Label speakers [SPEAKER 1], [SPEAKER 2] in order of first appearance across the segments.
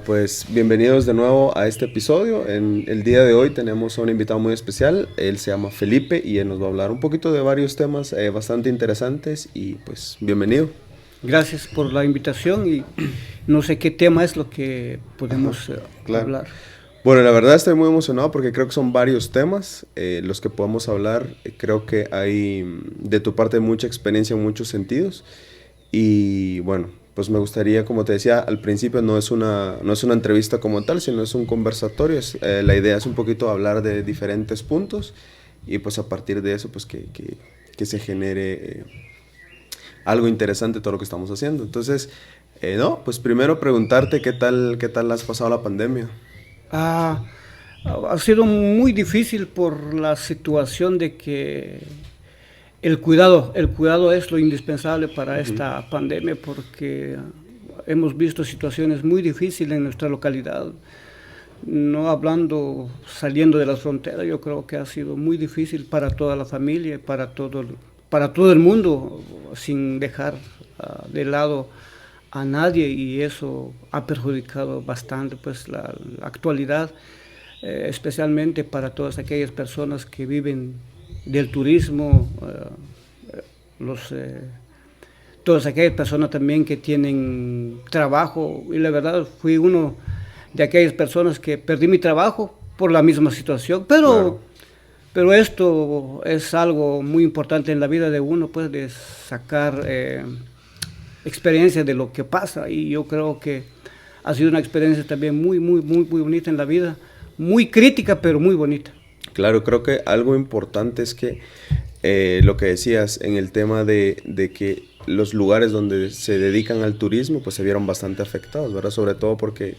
[SPEAKER 1] Pues bienvenidos de nuevo a este episodio. En el día de hoy tenemos a un invitado muy especial. Él se llama Felipe y él nos va a hablar un poquito de varios temas bastante interesantes y pues bienvenido.
[SPEAKER 2] Gracias por la invitación y no sé qué tema es lo que podemos
[SPEAKER 1] Claro.
[SPEAKER 2] hablar.
[SPEAKER 1] Bueno, la verdad estoy muy emocionado porque creo que son varios temas los que podemos hablar. Creo que hay de tu parte mucha experiencia en muchos sentidos y bueno, pues me gustaría, como te decía al principio, no es una entrevista como tal, sino es un conversatorio. La idea es un poquito hablar de diferentes puntos y pues a partir de eso pues que se genere algo interesante todo lo que estamos haciendo. Entonces, no, pues primero preguntarte qué tal has pasado la pandemia.
[SPEAKER 2] Ah, ha sido muy difícil por la situación de que el cuidado es lo indispensable para esta pandemia porque hemos visto situaciones muy difíciles en nuestra localidad. No hablando, saliendo de las fronteras, yo creo que ha sido muy difícil para toda la familia, para todo el mundo, sin dejar de lado a nadie, y eso ha perjudicado bastante pues la actualidad, especialmente para todas aquellas personas que viven del turismo, los todas aquellas personas también que tienen trabajo, y la verdad fui uno de aquellas personas que perdí mi trabajo por la misma situación,
[SPEAKER 1] Claro.
[SPEAKER 2] pero esto es algo muy importante en la vida de uno, pues de sacar experiencia de lo que pasa, y yo creo que ha sido una experiencia también muy bonita en la vida, muy crítica pero muy bonita.
[SPEAKER 1] Claro, creo que algo importante es que lo que decías en el tema de que los lugares donde se dedican al turismo pues se vieron bastante afectados, ¿verdad? Sobre todo porque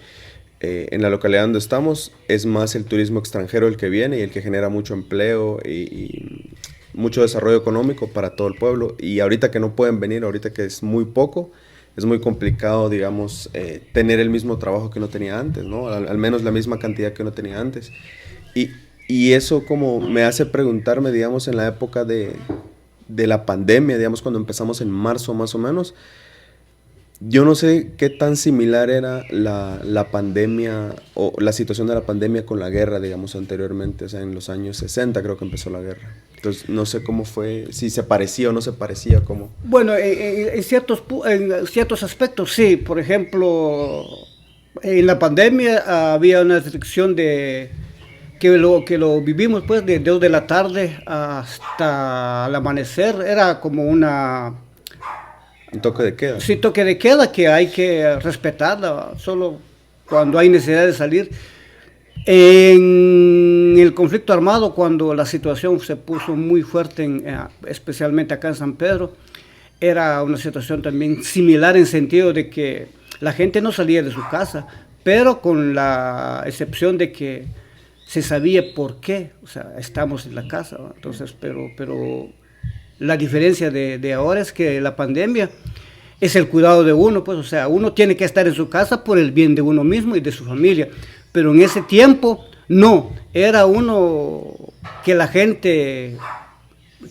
[SPEAKER 1] en la localidad donde estamos es más el turismo extranjero el que viene y el que genera mucho empleo y mucho desarrollo económico para todo el pueblo. Y ahorita que no pueden venir, ahorita que es muy poco, es muy complicado, digamos, tener el mismo trabajo que uno tenía antes, ¿no? Al menos la misma cantidad que uno tenía antes. Y, y eso como me hace preguntarme, digamos, en la época de la pandemia, digamos, cuando empezamos en marzo más o menos, yo no sé qué tan similar era la pandemia o la situación de la pandemia con la guerra, digamos, anteriormente, o sea, en los años 60 creo que empezó la guerra. Entonces, no sé cómo fue, si se parecía o no se parecía, cómo.
[SPEAKER 2] Bueno, en ciertos aspectos sí. Por ejemplo, en la pandemia había una restricción de que lo vivimos pues de 2 de la tarde hasta el amanecer. Era como una
[SPEAKER 1] Un toque de queda.
[SPEAKER 2] sí, toque de queda que hay que respetarla solo cuando hay necesidad de salir. En el conflicto armado, cuando la situación se puso muy fuerte, especialmente acá en San Pedro, era una situación también similar en sentido de que la gente no salía de su casa, pero con la excepción de que se sabía por qué, o sea, estamos en la casa, ¿no? Entonces, pero la diferencia de ahora es que la pandemia es el cuidado de uno, pues, o sea, uno tiene que estar en su casa por el bien de uno mismo y de su familia, pero en ese tiempo no, era uno que la gente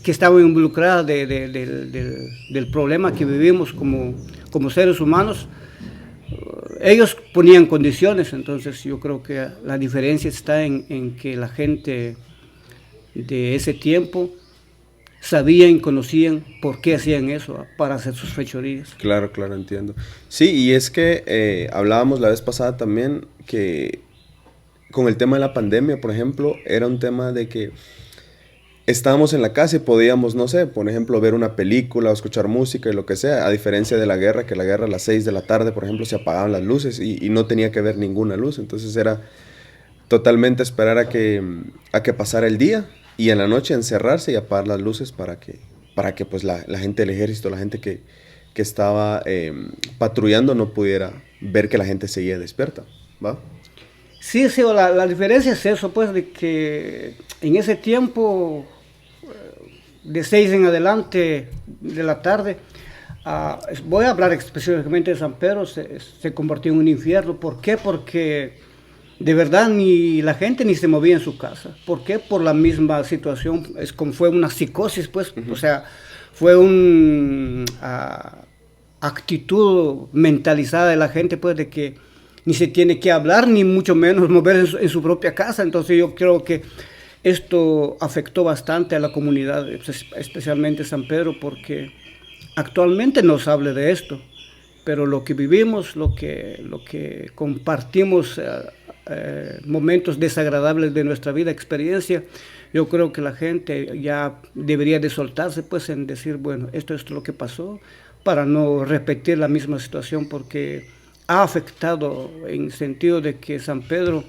[SPEAKER 2] que estaba involucrada del problema que vivimos como seres humanos, ellos ponían condiciones. Entonces yo creo que la diferencia está en que la gente de ese tiempo sabían y conocían por qué hacían eso, para hacer sus fechorías.
[SPEAKER 1] Claro, claro, entiendo. Sí, y es que hablábamos la vez pasada también que con el tema de la pandemia, por ejemplo, era un tema de que estábamos en la casa y podíamos, no sé, por ejemplo, ver una película o escuchar música y lo que sea, a diferencia de la guerra, que la guerra a las 6 de la tarde, por ejemplo, se apagaban las luces y no tenía que ver ninguna luz. Entonces era totalmente esperar a que pasara el día y en la noche encerrarse y apagar las luces para que pues la gente del ejército, la gente que estaba patrullando no pudiera ver que la gente seguía despierta, ¿va?
[SPEAKER 2] Sí, sí, la diferencia es eso, pues, de que en ese tiempo, de 6 en adelante de la tarde, voy a hablar específicamente de San Pedro, se convirtió en un infierno. ¿Por qué? Porque de verdad ni la gente ni se movía en su casa. ¿Por qué? Por la misma situación, es como fue una psicosis, pues, o sea, fue una actitud mentalizada de la gente, pues, de que ni se tiene que hablar, ni mucho menos mover en su propia casa. Entonces yo creo que esto afectó bastante a la comunidad, especialmente San Pedro, porque actualmente no se habla de esto, pero lo que vivimos, lo que compartimos, momentos desagradables de nuestra vida, experiencia, yo creo que la gente ya debería de soltarse pues en decir, bueno, esto es lo que pasó, para no repetir la misma situación, porque ha afectado en el sentido de que San Pedro,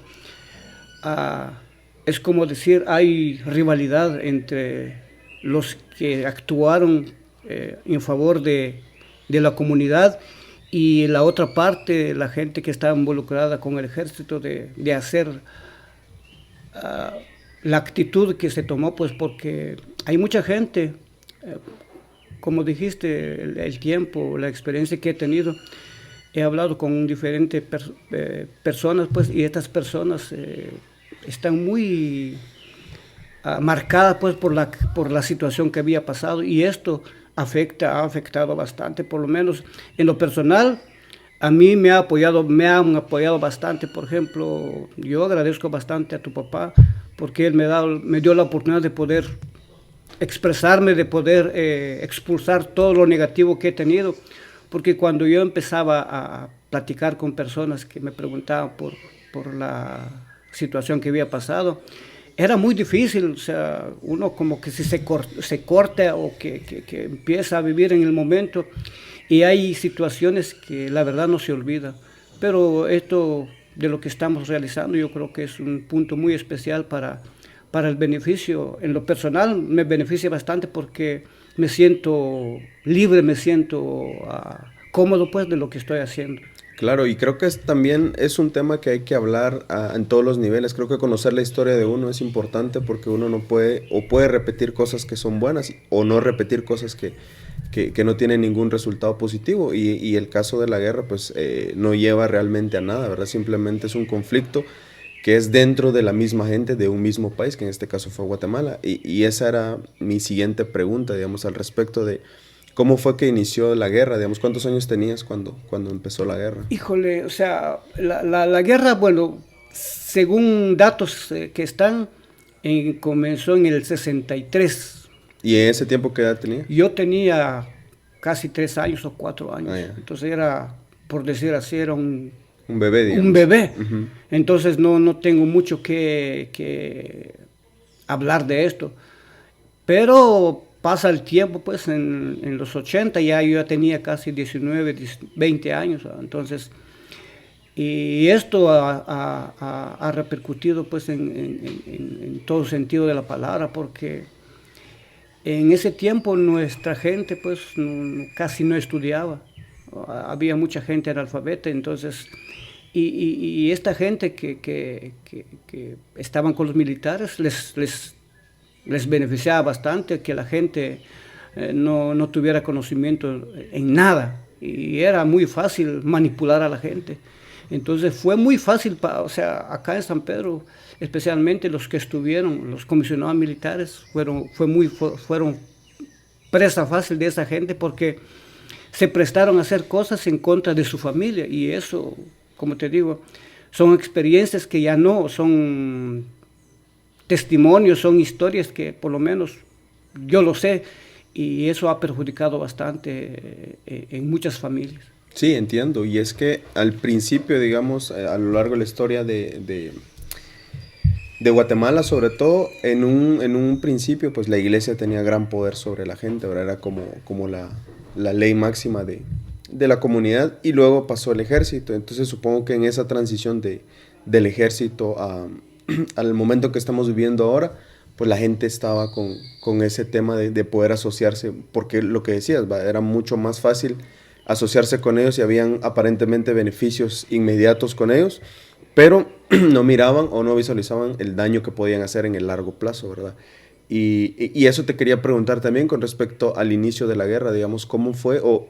[SPEAKER 2] es como decir, hay rivalidad entre los que actuaron en favor de la comunidad y la otra parte, la gente que estaba involucrada con el ejército, de hacer la actitud que se tomó, pues porque hay mucha gente, como dijiste, el tiempo, la experiencia que he tenido, he hablado con diferentes personas, pues, y estas personas están muy marcadas pues por la situación que había pasado, y esto ha afectado bastante, por lo menos en lo personal. A mí me han apoyado bastante. Por ejemplo, yo agradezco bastante a tu papá, porque él me dio la oportunidad de poder expresarme, de poder expulsar todo lo negativo que he tenido, porque cuando yo empezaba a platicar con personas que me preguntaban por la situación que había pasado, era muy difícil. O sea, uno como que si se corta o que empieza a vivir en el momento, y hay situaciones que la verdad no se olvida. Pero esto de lo que estamos realizando, yo creo que es un punto muy especial para el beneficio. En lo personal me beneficia bastante porque me siento libre, me siento cómodo pues de lo que estoy haciendo.
[SPEAKER 1] Claro, y creo que también es un tema que hay que hablar en todos los niveles. Creo que conocer la historia de uno es importante, porque uno no puede repetir cosas que son buenas, o no repetir cosas que no tienen ningún resultado positivo. Y el caso de la guerra pues no lleva realmente a nada, ¿verdad? Simplemente es un conflicto que es dentro de la misma gente de un mismo país, que en este caso fue Guatemala. Y esa era mi siguiente pregunta, digamos, al respecto de cómo fue que inició la guerra, digamos. ¿Cuántos años tenías cuando empezó la guerra?
[SPEAKER 2] Híjole, o sea, la guerra, bueno, según datos que están, comenzó en el 63.
[SPEAKER 1] ¿Y en ese tiempo qué edad tenía?
[SPEAKER 2] Yo tenía casi 3 años o 4 años. Entonces era, por decir así, era un
[SPEAKER 1] bebé, digamos.
[SPEAKER 2] Un bebé. Uh-huh. Entonces no tengo mucho que hablar de esto. Pero pasa el tiempo, pues en los 80 yo ya tenía casi 19, 20 años. Entonces, y esto ha repercutido pues en todo sentido de la palabra, porque en ese tiempo nuestra gente pues casi no estudiaba. Había mucha gente analfabeta, entonces, y esta gente que estaban con los militares les beneficiaba bastante que la gente no tuviera conocimiento en nada, y era muy fácil manipular a la gente. Entonces fue muy fácil, o sea, acá en San Pedro, especialmente los que estuvieron, los comisionados militares, fueron presa fácil de esa gente, porque se prestaron a hacer cosas en contra de su familia, y eso, como te digo, son experiencias que ya no son testimonios, son historias que por lo menos yo lo sé, y eso ha perjudicado bastante en muchas familias.
[SPEAKER 1] Sí, entiendo, y es que al principio, digamos, a lo largo de la historia de Guatemala, sobre todo, en un principio, pues la iglesia tenía gran poder sobre la gente, ¿verdad? Era como la ley máxima de la comunidad, y luego pasó el ejército. Entonces supongo que en esa transición del ejército al momento que estamos viviendo ahora, pues la gente estaba con ese tema de poder asociarse, porque lo que decías, era mucho más fácil asociarse con ellos y habían aparentemente beneficios inmediatos con ellos, pero no miraban o no visualizaban el daño que podían hacer en el largo plazo, ¿verdad? Y eso te quería preguntar también con respecto al inicio de la guerra, digamos, ¿cómo fue o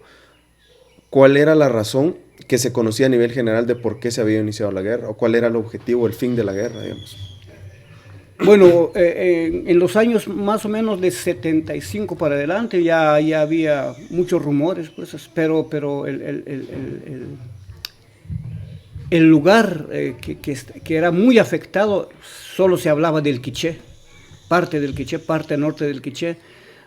[SPEAKER 1] cuál era la razón que se conocía a nivel general de por qué se había iniciado la guerra, o cuál era el objetivo, el fin de la guerra, digamos?
[SPEAKER 2] Bueno, en los años más o menos de 75 para adelante ya había muchos rumores, pues, pero el lugar que era muy afectado, solo se hablaba del Quiché, parte norte del Quiché,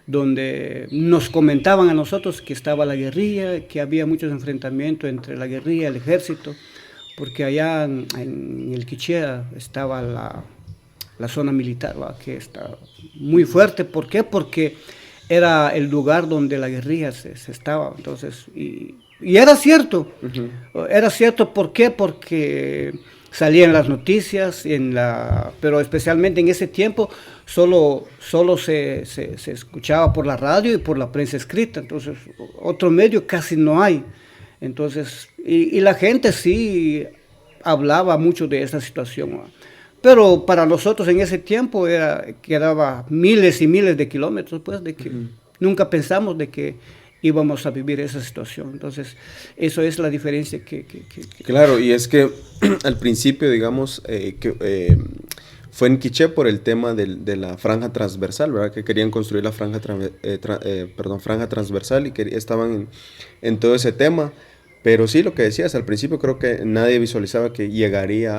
[SPEAKER 2] donde nos comentaban a nosotros que estaba la guerrilla, que había muchos enfrentamientos entre la guerrilla y el ejército, porque allá en el Quiché estaba la zona militar, ¿va? Que está muy fuerte. ¿Por qué? Porque era el lugar donde la guerrilla se estaba. Entonces, y era cierto, era cierto. ¿Por qué? Porque salían las noticias, pero especialmente en ese tiempo solo se escuchaba por la radio y por la prensa escrita. Entonces, otro medio casi no hay. Entonces, y la gente sí hablaba mucho de esa situación, ¿no? Pero para nosotros en ese tiempo quedaba miles y miles de kilómetros, pues, de que nunca pensamos de que íbamos a vivir esa situación. Entonces, eso es la diferencia que
[SPEAKER 1] Claro, y es que al principio, digamos, fue en Quiché por el tema de la franja transversal, ¿verdad? Que querían construir la franja transversal y que estaban en todo ese tema. Pero sí, lo que decías, al principio creo que nadie visualizaba que llegaría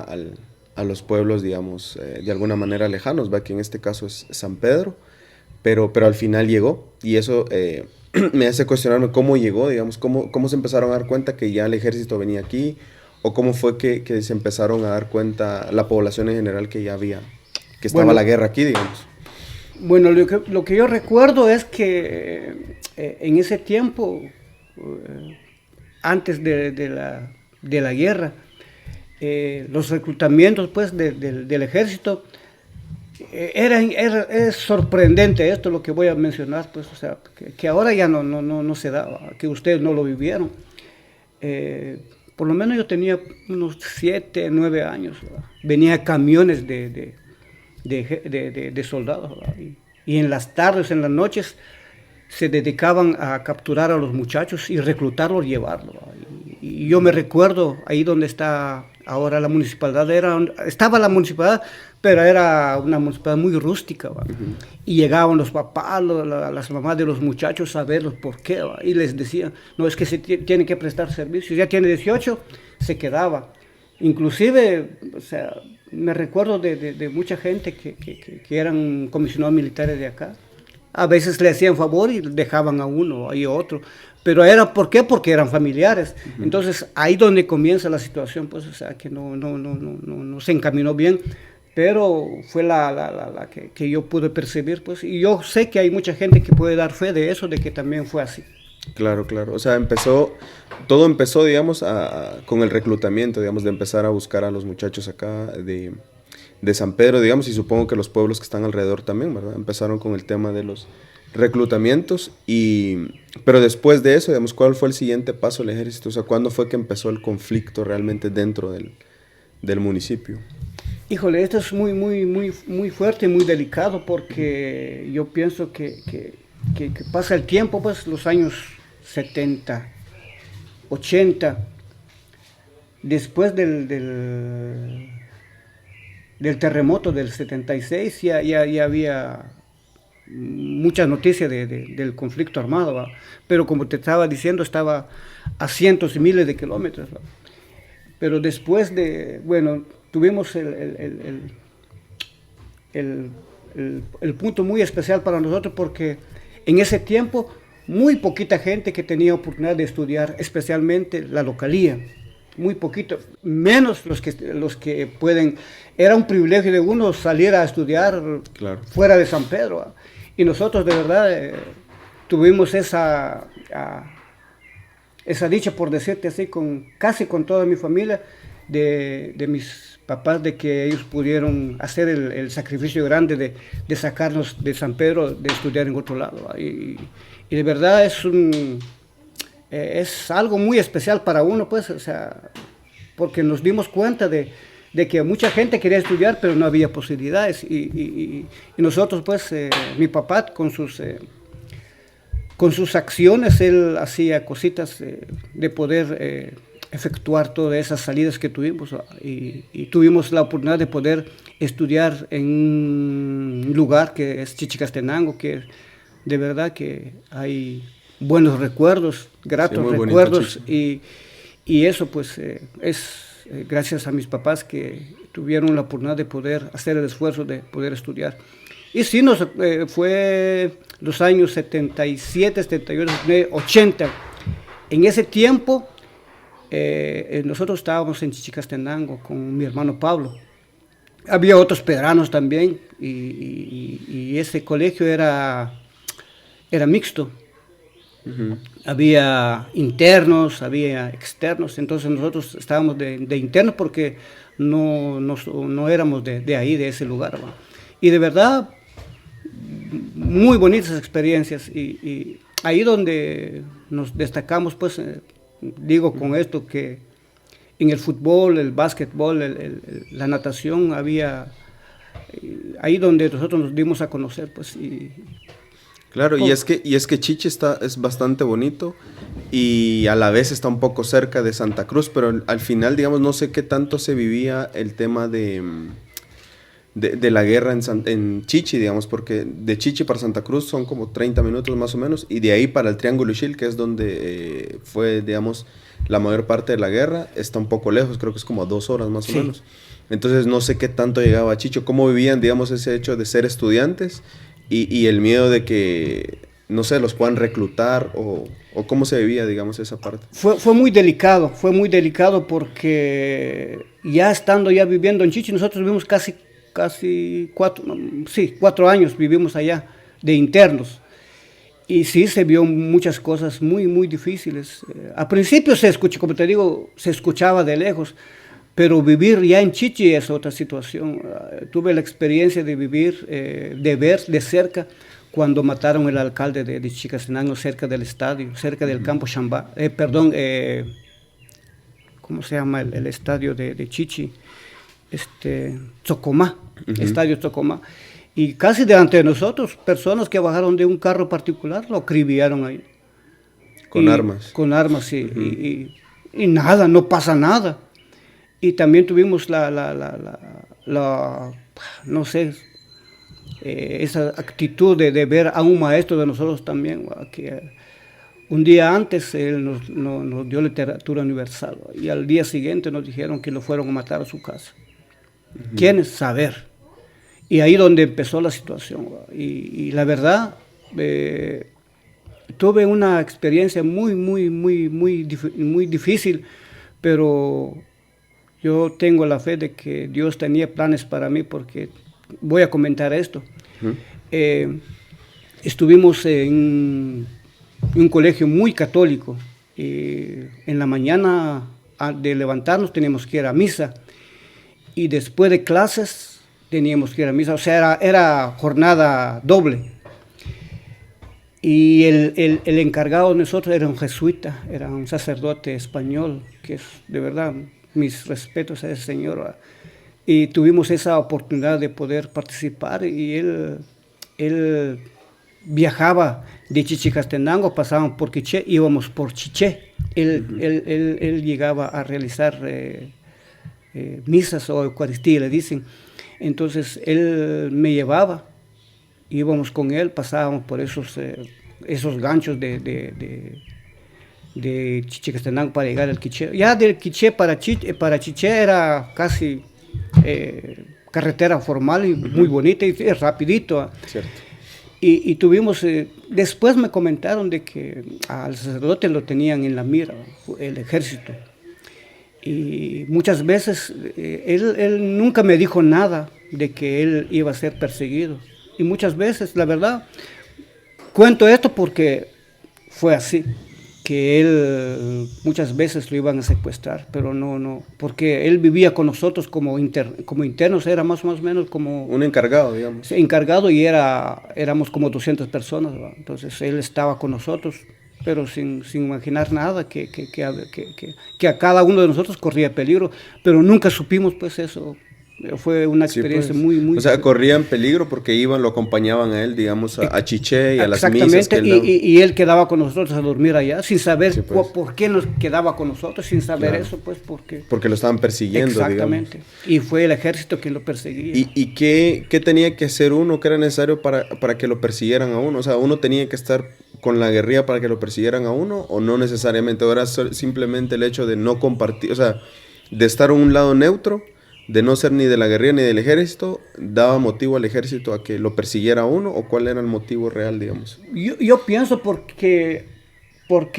[SPEAKER 1] a los pueblos, digamos, de alguna manera lejanos, ¿va? Que en este caso es San Pedro, pero al final llegó, y eso me hace cuestionarme cómo llegó, digamos, cómo se empezaron a dar cuenta que ya el ejército venía aquí, o cómo fue que se empezaron a dar cuenta la población en general que ya que estaba la guerra aquí, digamos.
[SPEAKER 2] Bueno, lo que yo recuerdo es que en ese tiempo, antes de la guerra, los reclutamientos, pues, del ejército, es sorprendente esto lo que voy a mencionar, pues, o sea, que ahora ya no se da, que ustedes no lo vivieron. Por lo menos yo tenía unos 7, 9 años, ¿verdad? Venía camiones de soldados, ¿verdad? Y en las tardes, en las noches, se dedicaban a capturar a los muchachos y reclutarlos, llevarlos. Y yo me recuerdo ahí donde está ahora la municipalidad, estaba la municipalidad, pero era una municipalidad muy rústica, ¿va? Y llegaban los papás, las mamás de los muchachos a verlos por qué, ¿va? Y les decían, no, es que se tiene que prestar servicio, ya tiene 18, se quedaba. Inclusive, o sea, me recuerdo de mucha gente que eran comisionados militares de acá. A veces le hacían favor y dejaban a uno y a otro. Pero era, ¿por qué? Porque eran familiares. Entonces, ahí donde comienza la situación, pues, o sea, que no se encaminó bien. Pero fue la que yo pude percibir, pues. Y yo sé que hay mucha gente que puede dar fe de eso, de que también fue así.
[SPEAKER 1] Claro. O sea, todo empezó, digamos, con el reclutamiento, digamos, de empezar a buscar a los muchachos acá de San Pedro, digamos, y supongo que los pueblos que están alrededor también, ¿verdad? Empezaron con el tema de los reclutamientos, pero después de eso, digamos, ¿cuál fue el siguiente paso del ejército? O sea, ¿cuándo fue que empezó el conflicto realmente dentro del municipio?
[SPEAKER 2] Híjole, esto es muy fuerte y muy delicado, porque yo pienso que pasa el tiempo, pues, los años 70, 80, después del terremoto del 76 ya había muchas noticias del conflicto armado, ¿va? Pero como te estaba diciendo, estaba a cientos y miles de kilómetros, ¿va? Pero después tuvimos el punto muy especial para nosotros, porque en ese tiempo muy poquita gente que tenía oportunidad de estudiar, especialmente la localía. Muy poquito, menos los que pueden. Era un privilegio de uno salir a estudiar fuera de San Pedro, ¿va? Y nosotros de verdad tuvimos esa dicha, por decirte así, casi con toda mi familia, de mis papás, de que ellos pudieron hacer el sacrificio grande de sacarnos de San Pedro, de estudiar en otro lado, ¿va? Y de verdad es algo muy especial para uno, pues, o sea, porque nos dimos cuenta de que mucha gente quería estudiar, pero no había posibilidades, y nosotros, pues, mi papá con sus acciones, él hacía cositas de poder efectuar todas esas salidas que tuvimos, y tuvimos la oportunidad de poder estudiar en un lugar que es Chichicastenango, que de verdad que hay buenos recuerdos, gratos recuerdos, y eso, pues, gracias a mis papás que tuvieron la oportunidad de poder hacer el esfuerzo de poder estudiar. Y sí, fue los años 77, 78, 80. En ese tiempo, nosotros estábamos en Chichicastenango con mi hermano Pablo. Había otros pedranos también, y ese colegio era mixto. Uh-huh. Había internos, había externos, entonces nosotros estábamos de internos porque no éramos de ahí, de ese lugar, ¿va? Y de verdad, muy bonitas experiencias, y ahí donde nos destacamos, pues, digo con esto que en el fútbol, el básquetbol, la natación, había ahí donde nosotros nos dimos a conocer, pues.
[SPEAKER 1] Claro, y es que Chichi es bastante bonito y a la vez está un poco cerca de Santa Cruz, pero al final, digamos, no sé qué tanto se vivía el tema de la guerra en Chichi, digamos, porque de Chichi para Santa Cruz son como 30 minutos más o menos, y de ahí para el Triángulo Ixil, que es donde fue, digamos, la mayor parte de la guerra, está un poco lejos, creo que es como 2 horas más o menos. Entonces no sé qué tanto llegaba a Chicho, cómo vivían, digamos, ese hecho de ser estudiantes y el miedo de que, no sé, los puedan reclutar o cómo se vivía, digamos, esa parte.
[SPEAKER 2] Fue muy delicado porque ya viviendo en Chichi, nosotros vivimos casi 4 años vivimos allá de internos. Y sí, se vio muchas cosas muy, muy difíciles. Al principio como te digo, se escuchaba de lejos, pero vivir ya en Chichi es otra situación. Tuve la experiencia de vivir, de ver de cerca cuando mataron al alcalde de Chichicastenango cerca del estadio, cerca del campo Chambá. ¿Cómo se llama el estadio de Chichi? Tzocomá, estadio Tzocomá. Y casi delante de nosotros, personas que bajaron de un carro particular lo acribillaron ahí.
[SPEAKER 1] Con armas.
[SPEAKER 2] Con armas, sí. Uh-huh. Y nada, no pasa nada. Y también tuvimos no sé, esa actitud de ver a un maestro de nosotros también, que un día antes él nos dio literatura universal, y al día siguiente nos dijeron que lo fueron a matar a su casa. Uh-huh. ¿Quiénes? Saber. Y ahí donde empezó la situación. Y la verdad, tuve una experiencia muy, muy, muy, muy difícil, pero yo tengo la fe de que Dios tenía planes para mí, porque voy a comentar esto. Uh-huh. Estuvimos en un colegio muy católico. En la mañana de levantarnos teníamos que ir a misa, y después de clases teníamos que ir a misa, o sea, era jornada doble. Y el encargado de nosotros era un jesuita, era un sacerdote español, que es de verdad, mis respetos a ese señor. Y tuvimos esa oportunidad de poder participar, y él viajaba de Chichicastenango, pasábamos por Quiché, íbamos por Chiché. Él llegaba a realizar misas o Eucaristía, le dicen. Entonces él me llevaba, íbamos con él, pasábamos por esos ganchos de Chichicastenango para llegar al Quiché. Ya del Quiché para Chiché era casi carretera formal y uh-huh. muy bonita y rapidito.
[SPEAKER 1] Cierto.
[SPEAKER 2] Y tuvimos, después me comentaron de que al sacerdote lo tenían en la mira, el ejército. Y muchas veces él nunca me dijo nada de que él iba a ser perseguido. Y muchas veces, la verdad, cuento esto porque fue así, que él muchas veces lo iban a secuestrar, pero no, porque él vivía con nosotros como internos, era más o menos como...
[SPEAKER 1] Un encargado, digamos.
[SPEAKER 2] Encargado, y éramos como 200 personas, ¿va? Entonces él estaba con nosotros, pero sin imaginar nada, que a cada uno de nosotros corría peligro, pero nunca supimos pues eso. Fue una experiencia muy...
[SPEAKER 1] O sea, corrían peligro porque lo acompañañaban a él, digamos, a Chiché y a las misas.
[SPEAKER 2] Que y él quedaba con nosotros a dormir allá, sin saber por qué nos quedaba con nosotros, sin saber eso, pues, porque
[SPEAKER 1] lo estaban persiguiendo,
[SPEAKER 2] exactamente, digamos. Y fue el ejército quien lo perseguía.
[SPEAKER 1] ¿Y qué tenía que hacer uno, qué era necesario para que lo persiguieran a uno? O sea, ¿uno tenía que estar con la guerrilla para que lo persiguieran a uno, o no necesariamente? ¿O era simplemente el hecho de no compartir? O sea, de estar en un lado neutro, de no ser ni de la guerrilla ni del ejército, daba motivo al ejército a que lo persiguiera a uno, o cuál era el motivo real, digamos?
[SPEAKER 2] Yo pienso porque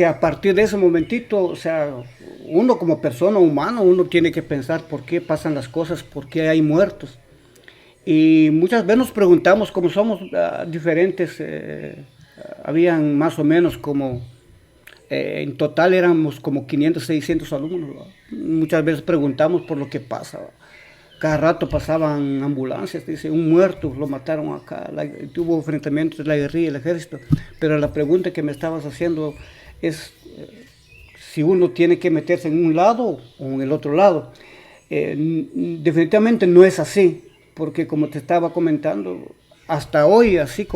[SPEAKER 2] a partir de ese momentito, o sea, uno como persona humana, uno tiene que pensar por qué pasan las cosas, por qué hay muertos. Y muchas veces nos preguntamos, como somos diferentes, habían más o menos como, en total éramos como 500, 600 alumnos, ¿verdad? Muchas veces preguntamos por lo que pasa, ¿verdad? Cada rato pasaban ambulancias, dice, un muerto, lo mataron acá, tuvo enfrentamientos de la guerrilla y el ejército. Pero la pregunta que me estabas haciendo es si uno tiene que meterse en un lado o en el otro lado. Definitivamente no es así, porque como te estaba comentando, hasta hoy, así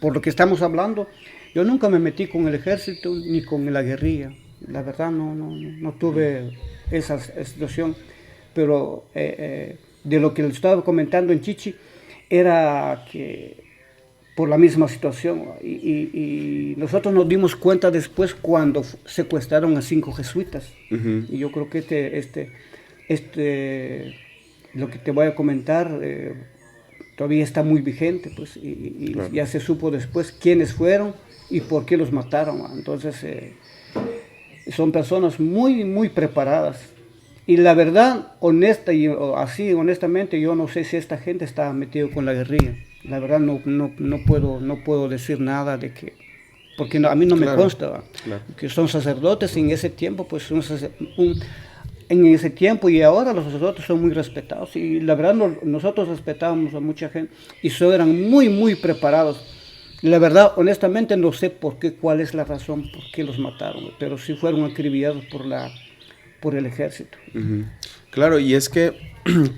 [SPEAKER 2] por lo que estamos hablando, yo nunca me metí con el ejército ni con la guerrilla. La verdad no tuve esa situación. Pero de lo que les estaba comentando en Chichi, era que por la misma situación, y nosotros nos dimos cuenta después cuando secuestraron a 5 jesuitas. Y yo creo que lo que te voy a comentar todavía está muy vigente, pues, y claro, ya se supo después quiénes fueron y por qué los mataron. Entonces son personas muy, muy preparadas. Y la verdad, honestamente, yo no sé si esta gente estaba metido con la guerrilla. La verdad no puedo decir nada de que, porque a mí no me consta, claro, que son sacerdotes, y en ese tiempo, pues en ese tiempo y ahora los sacerdotes son muy respetados. Y la verdad nosotros respetábamos a mucha gente y eran muy, muy preparados. La verdad, honestamente, no sé cuál es la razón por qué los mataron, pero sí fueron acribillados por el ejército.
[SPEAKER 1] Claro, y es que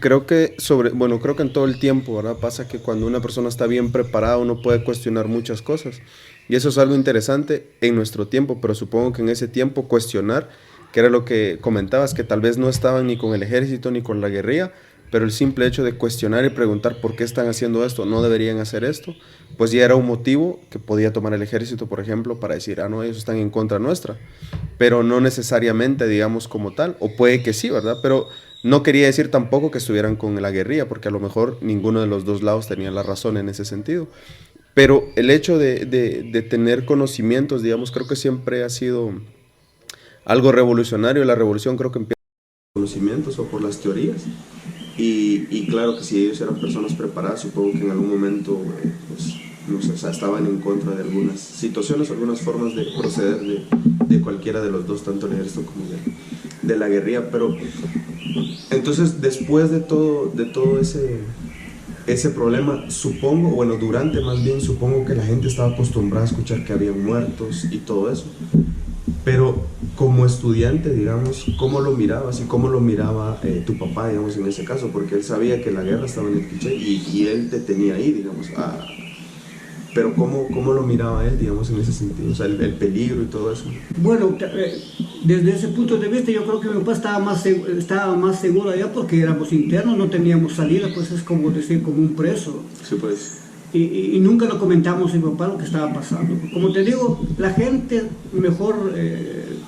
[SPEAKER 1] creo que en todo el tiempo, ¿verdad? Pasa que cuando una persona está bien preparada, uno puede cuestionar muchas cosas. Y eso es algo interesante en nuestro tiempo, pero supongo que en ese tiempo cuestionar, que era lo que comentabas, que tal vez no estaban ni con el ejército ni con la guerrilla, pero el simple hecho de cuestionar y preguntar por qué están haciendo esto, no deberían hacer esto, pues ya era un motivo que podía tomar el ejército, por ejemplo, para decir, no, ellos están en contra nuestra, pero no necesariamente, digamos, como tal, o puede que sí, ¿verdad? Pero no quería decir tampoco que estuvieran con la guerrilla, porque a lo mejor ninguno de los dos lados tenía la razón en ese sentido. Pero el hecho de tener conocimientos, digamos, creo que siempre ha sido algo revolucionario. La revolución creo que empieza por los conocimientos o por las teorías. Y claro que si ellos eran personas preparadas, supongo que en algún momento estaban en contra de algunas situaciones, algunas formas de proceder de cualquiera de los dos, tanto el ejército como de la guerrilla. Pero entonces, después de todo ese problema, supongo que la gente estaba acostumbrada a escuchar que habían muertos y todo eso. Pero como estudiante, digamos, ¿cómo lo mirabas y cómo lo miraba tu papá, digamos, en ese caso? Porque él sabía que la guerra estaba en el Quiché y él te tenía ahí, digamos. Pero ¿cómo lo miraba él, digamos, en ese sentido? O sea, el peligro y todo eso.
[SPEAKER 2] Bueno, desde ese punto de vista yo creo que mi papá estaba más seguro allá porque éramos internos, no teníamos salida, pues es como decir, como un preso.
[SPEAKER 1] Sí, pues.
[SPEAKER 2] Y nunca lo comentamos a mi papá lo que estaba pasando. Como te digo, la gente mejor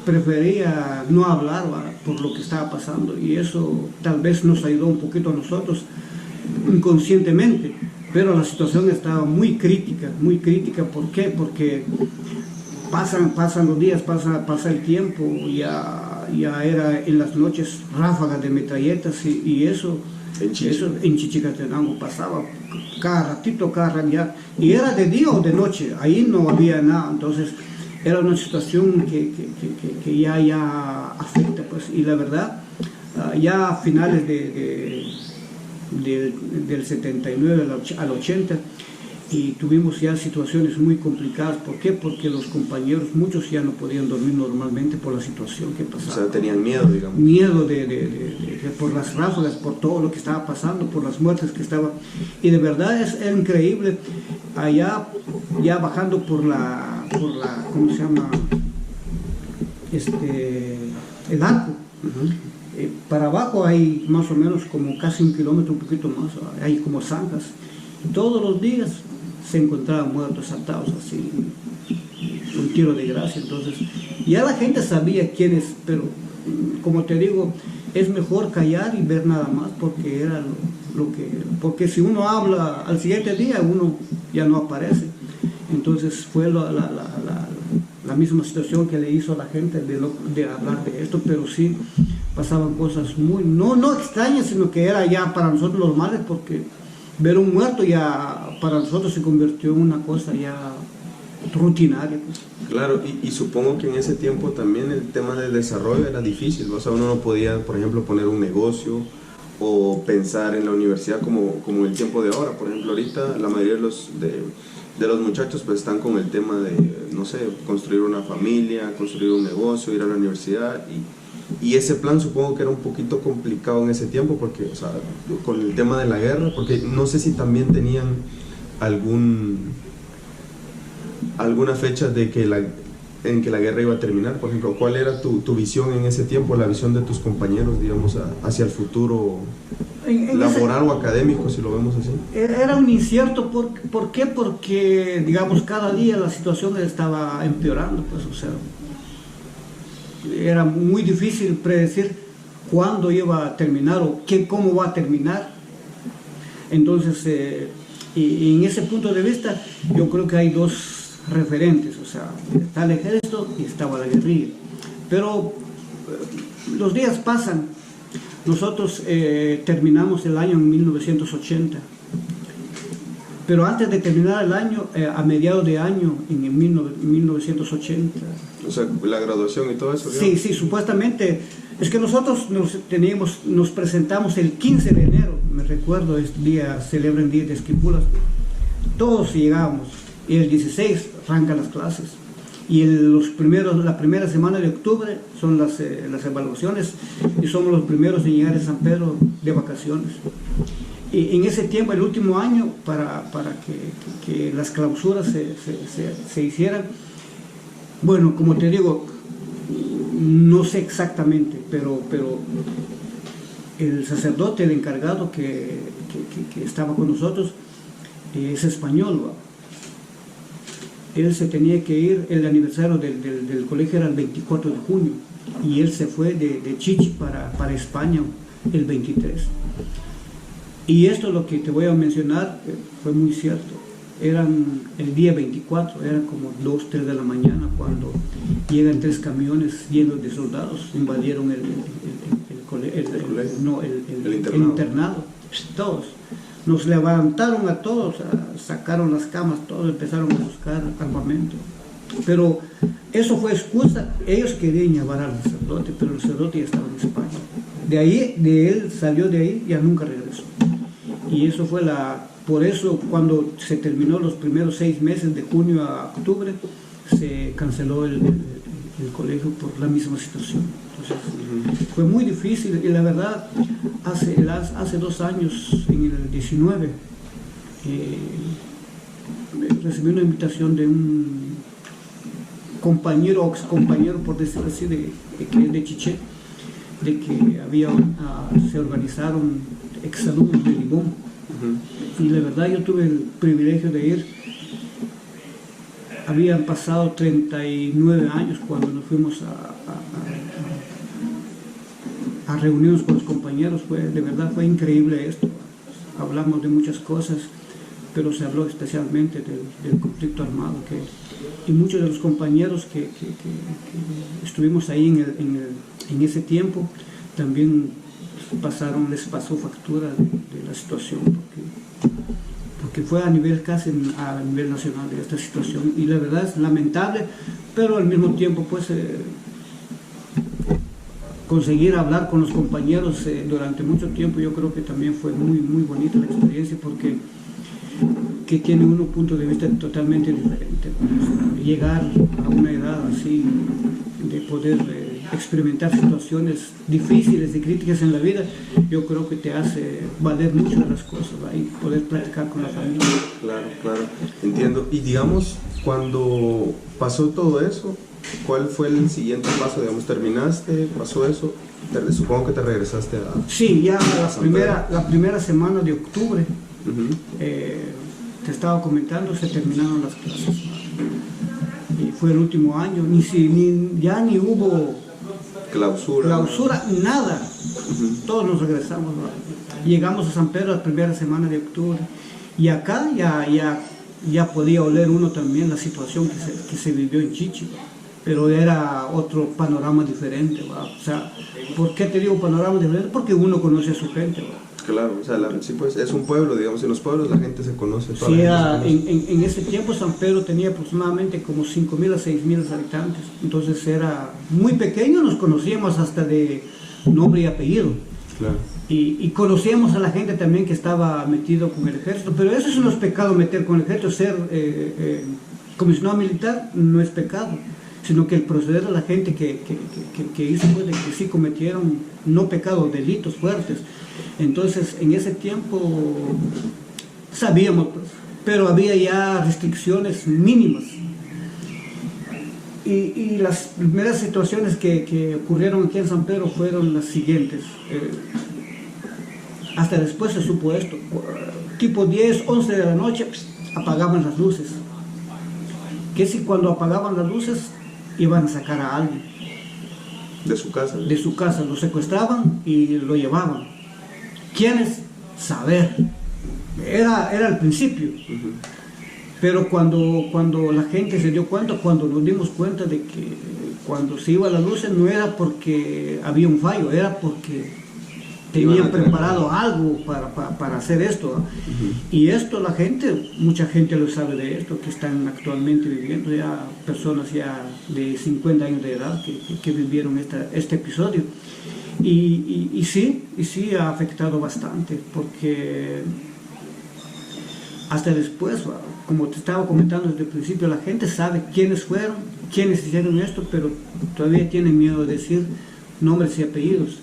[SPEAKER 2] prefería no hablar, ¿verdad?, por lo que estaba pasando, y eso tal vez nos ayudó un poquito a nosotros inconscientemente, pero la situación estaba muy crítica. ¿Por qué? Porque pasan los días, pasa el tiempo, ya era en las noches ráfagas de metralletas y eso en Chichicastenango pasaba cada ratito, y era de día o de noche, ahí no había nada. Entonces era una situación que ya afecta, pues, y la verdad, ya a finales del 79 al 80, y tuvimos ya situaciones muy complicadas. ¿Por qué? Porque los compañeros, muchos ya no podían dormir normalmente por la situación que pasaba.
[SPEAKER 1] O sea, tenían miedo, digamos.
[SPEAKER 2] Miedo por las ráfagas, por todo lo que estaba pasando, por las muertes que estaban. Y de verdad es increíble, allá ya bajando por la ¿cómo se llama? El arco. Para abajo hay más o menos como casi 1 kilómetro, un poquito más, hay como zanjas. Todos los días se encontraban muertos, saltados así, un tiro de gracia. Entonces ya la gente sabía quiénes, pero como te digo, es mejor callar y ver nada más, porque era porque si uno habla al siguiente día, uno ya no aparece. Entonces fue la misma situación que le hizo a la gente de hablar de esto, pero sí pasaban cosas no extrañas, sino que era ya para nosotros normales, porque ver un muerto ya para nosotros se convirtió en una cosa ya rutinaria, pues.
[SPEAKER 1] Claro, y supongo que en ese tiempo también el tema del desarrollo era difícil, o sea, uno no podía, por ejemplo, poner un negocio o pensar en la universidad como el tiempo de ahora. Por ejemplo, ahorita la mayoría de los muchachos pues están con el tema de, no sé, construir una familia, construir un negocio, ir a la universidad, y ese plan supongo que era un poquito complicado en ese tiempo, porque, o sea, con el tema de la guerra, porque no sé si también tenían alguna fecha en que la guerra iba a terminar. Por ejemplo, ¿cuál era tu visión en ese tiempo, la visión de tus compañeros, digamos, hacia el futuro laboral o académico, si lo vemos así?
[SPEAKER 2] Era un incierto. ¿Por qué? Porque, digamos, cada día la situación estaba empeorando, pues, o sea, era muy difícil predecir cuándo iba a terminar o cómo va a terminar. Entonces, y en ese punto de vista, yo creo que hay dos referentes, o sea, está el ejército y estaba la guerrilla. Pero los días pasan. Nosotros terminamos el año en 1980, pero antes de terminar el año, a mediados de año, en 1980.
[SPEAKER 1] O sea, la graduación y todo eso.
[SPEAKER 2] Sí, sí, supuestamente. Es que nosotros nos presentamos el 15 de enero, me recuerdo, este día celebran Día de Esquipulas. Todos llegábamos, y el 16 arrancan las clases. Y la primera semana de octubre son las evaluaciones, y somos los primeros en llegar a San Pedro de vacaciones. Y en ese tiempo, el último año, para que las clausuras se hicieran, bueno, como te digo, no sé exactamente, pero el sacerdote, el encargado que estaba con nosotros, es español, ¿va? Él se tenía que ir, el aniversario del colegio era el 24 de junio, y él se fue de Chichi para España el 23. Y esto, lo que te voy a mencionar, fue muy cierto. Eran el día 24, eran como 2, 3 de la mañana, cuando llegan 3 camiones llenos de soldados, invadieron el internado, todos. Nos levantaron a todos, sacaron las camas, todos empezaron a buscar armamento. Pero eso fue excusa. Ellos querían llevar al sacerdote, pero el sacerdote ya estaba en España. Él salió de ahí, ya nunca regresó. Y eso fue por eso, cuando se terminó los primeros 6 meses, de junio a octubre, se canceló el colegio por la misma situación. Entonces, fue muy difícil, y la verdad, hace 2 años, en el 19, recibí una invitación de un compañero, o excompañero, por decirlo así, de Chiché, de que se organizaron exalumnos de Limón. Y la verdad, yo tuve el privilegio de ir. Habían pasado 39 años cuando nos fuimos a reunirnos con los compañeros. De verdad fue increíble esto. Hablamos de muchas cosas, pero se habló especialmente del conflicto armado, y muchos de los compañeros que estuvimos ahí en ese tiempo también les pasó factura de la situación, porque fue a nivel nacional de esta situación, y la verdad es lamentable, pero al mismo tiempo, pues, conseguir hablar con los compañeros durante mucho tiempo, yo creo que también fue muy, muy bonita la experiencia, porque que tiene un punto de vista totalmente diferente. Llegar a una edad así, de poder experimentar situaciones difíciles y críticas en la vida, yo creo que te hace valer mucho de las cosas, ¿va? Y poder platicar con la familia.
[SPEAKER 1] Claro, claro, entiendo. Y digamos, cuando pasó todo eso, ¿cuál fue el siguiente paso? Digamos, terminaste, pasó eso, supongo que te regresaste a...
[SPEAKER 2] Sí, ya la primera semana de octubre, te estaba comentando, se terminaron las clases. Y fue el último año, ya ni hubo clausura, nada. Todos nos regresamos, ¿verdad? Llegamos a San Pedro la primera semana de octubre y acá ya podía oler uno también la situación que se vivió en Chichi, ¿verdad? Pero era otro panorama diferente, ¿verdad? O sea, ¿por qué te digo panorama diferente? Porque uno conoce a su gente, ¿verdad?
[SPEAKER 1] Claro, o sea, sí, pues es un pueblo, digamos, en los pueblos la gente se conoce.
[SPEAKER 2] Sí, en ese tiempo San Pedro tenía aproximadamente como 5.000 a 6.000 habitantes, entonces era muy pequeño, nos conocíamos hasta de nombre y apellido.
[SPEAKER 1] Claro.
[SPEAKER 2] Y conocíamos a la gente también que estaba metido con el ejército, pero eso no es pecado meter con el ejército, ser comisionado militar no es pecado, sino que el proceder de la gente que hizo, pues, de que sí cometieron, no pecados, delitos fuertes. Entonces, en ese tiempo sabíamos, pues, pero había ya restricciones mínimas. Y las primeras situaciones que ocurrieron aquí en San Pedro fueron las siguientes. Hasta después se supo esto. Tipo 10, 11 de la noche, pues, apagaban las luces. Que si cuando apagaban las luces iban a sacar a alguien.
[SPEAKER 1] ¿De su casa?
[SPEAKER 2] De su casa, lo secuestraban y lo llevaban. ¿Quiénes? Saber. Era el principio. Pero cuando la gente se dio cuenta, cuando nos dimos cuenta de que cuando se iba la luz no era porque había un fallo, era porque tenían preparado algo para hacer esto. Y esto la gente, mucha gente lo sabe de esto, que están actualmente viviendo, ya personas ya de 50 años de edad que vivieron este episodio. Y sí ha afectado bastante, porque hasta después, como te estaba comentando desde el principio, la gente sabe quiénes fueron, quiénes hicieron esto, pero todavía tienen miedo de decir nombres y apellidos.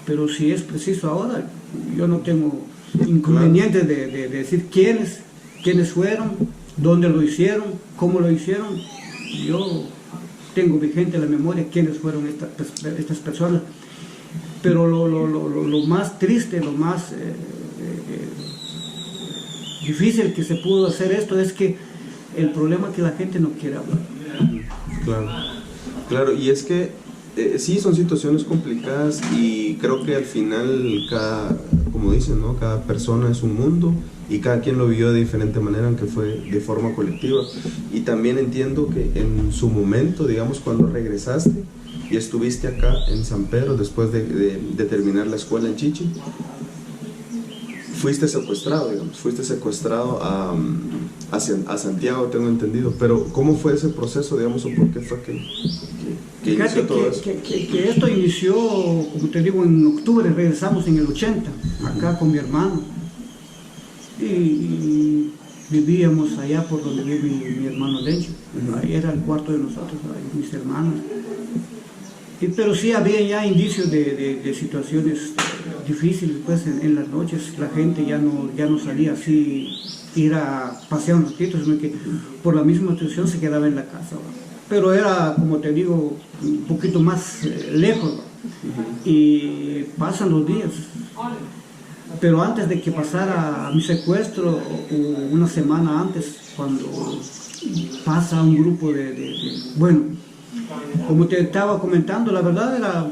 [SPEAKER 2] Pero si es preciso ahora, yo no tengo inconveniente de decir quiénes fueron, dónde lo hicieron, cómo lo hicieron. Yo tengo vigente en la memoria quiénes fueron estas personas. Pero lo más triste, lo más difícil que se pudo hacer esto es que el problema es que la gente no quiere hablar.
[SPEAKER 1] Claro, y es que sí son situaciones complicadas y creo que al final como dicen, ¿no? Cada persona es un mundo y cada quien lo vivió de diferente manera, aunque fue de forma colectiva. Y también entiendo que en su momento, digamos, cuando regresaste y estuviste acá en San Pedro después de terminar la escuela en Chichi, fuiste secuestrado a Santiago, tengo entendido, pero ¿cómo fue ese proceso, digamos, o por qué fue que inició todo eso?
[SPEAKER 2] Que esto inició, como te digo, en octubre, regresamos en el 80, acá con mi hermano, y vivíamos allá por donde vive mi hermano Lencho, ahí era el cuarto de nosotros, ahí, mis hermanos. Pero sí había ya indicios de situaciones difíciles, pues en las noches la gente ya no salía así, ir a pasear un ratito, sino que por la misma situación se quedaba en la casa, ¿va? Pero era, como te digo, un poquito más lejos, ¿va? Y pasan los días. Pero antes de que pasara mi secuestro, o una semana antes, cuando pasa un grupo bueno, como te estaba comentando, la verdad era,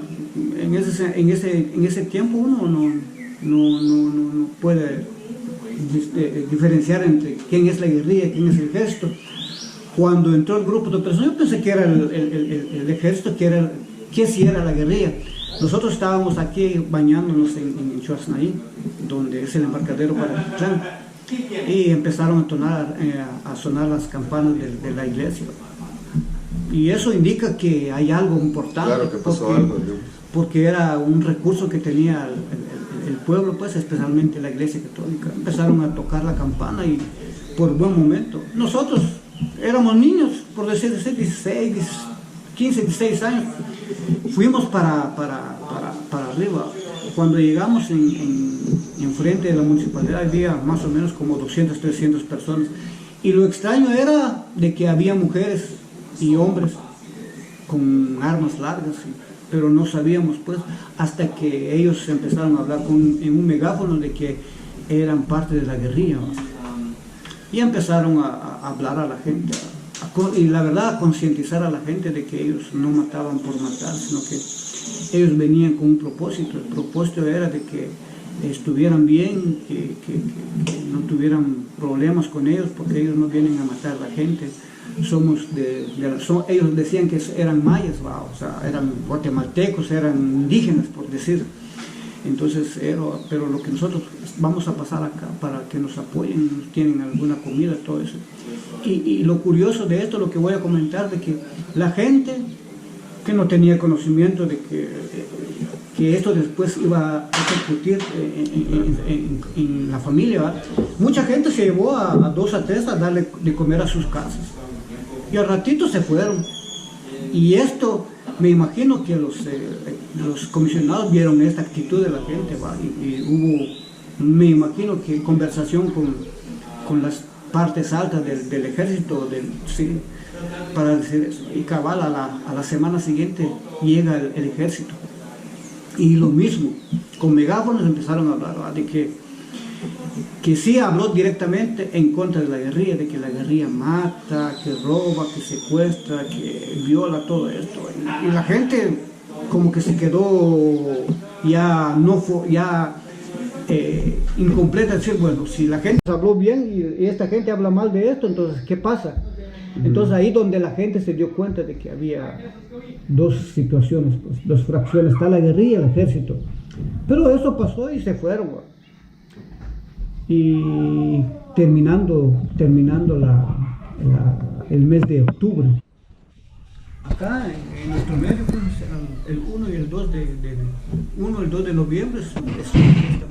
[SPEAKER 2] en ese tiempo uno no puede diferenciar entre quién es la guerrilla y quién es el ejército. Cuando entró el grupo de personas, yo pensé que era el ejército, que sí era la guerrilla. Nosotros estábamos aquí bañándonos en Chuasnaí, donde es el embarcadero para el clan, y empezaron a sonar las campanas de la iglesia. Y eso indica que hay algo importante.
[SPEAKER 1] Claro que pasó algo,
[SPEAKER 2] porque era un recurso que tenía el pueblo, pues especialmente la iglesia católica. Empezaron a tocar la campana y por buen momento. Nosotros éramos niños, por decir 16, 15, 16 años. Fuimos para arriba. Cuando llegamos en frente de la municipalidad había más o menos como 200, 300 personas. Y lo extraño era de que había mujeres y hombres con armas largas, pero no sabíamos, pues, hasta que ellos empezaron a hablar en un megáfono de que eran parte de la guerrilla, ¿no? Y empezaron a hablar a la gente, y la verdad a concientizar a la gente de que ellos no mataban por matar, sino que ellos venían con un propósito. El propósito era de que estuvieran bien, que no tuvieran problemas con ellos, porque ellos no vienen a matar a la gente. Ellos decían que eran mayas, o sea, eran guatemaltecos, eran indígenas, por decir. Entonces, pero lo que nosotros vamos a pasar acá para que nos apoyen, nos tienen alguna comida, todo eso. Y lo curioso de esto, lo que voy a comentar, de que la gente que no tenía conocimiento de que esto después iba a repercutir en la familia, ¿verdad? Mucha gente se llevó a 2 a 3 a darle de comer a sus casas. Y al ratito se fueron. Y esto, me imagino que los comisionados vieron esta actitud de la gente, ¿va? Y hubo, me imagino que conversación con las partes altas del ejército, sí, para decir eso. Y cabal, a la semana siguiente llega el ejército. Y lo mismo, con megáfonos empezaron a hablar, ¿va? De que sí habló directamente en contra de la guerrilla, de que la guerrilla mata, que roba, que secuestra, que viola, todo esto. Y la gente como que se quedó ya incompleta, decir, bueno, si la gente habló bien y esta gente habla mal de esto, entonces, ¿qué pasa? Entonces ahí donde la gente se dio cuenta de que había 2 situaciones, pues, 2 fracciones, está la guerrilla y el ejército. Pero eso pasó y se fueron, ¿va? Y terminando el mes de octubre. Acá en nuestro medio, pues, el 1 y el 2 de noviembre es una fiesta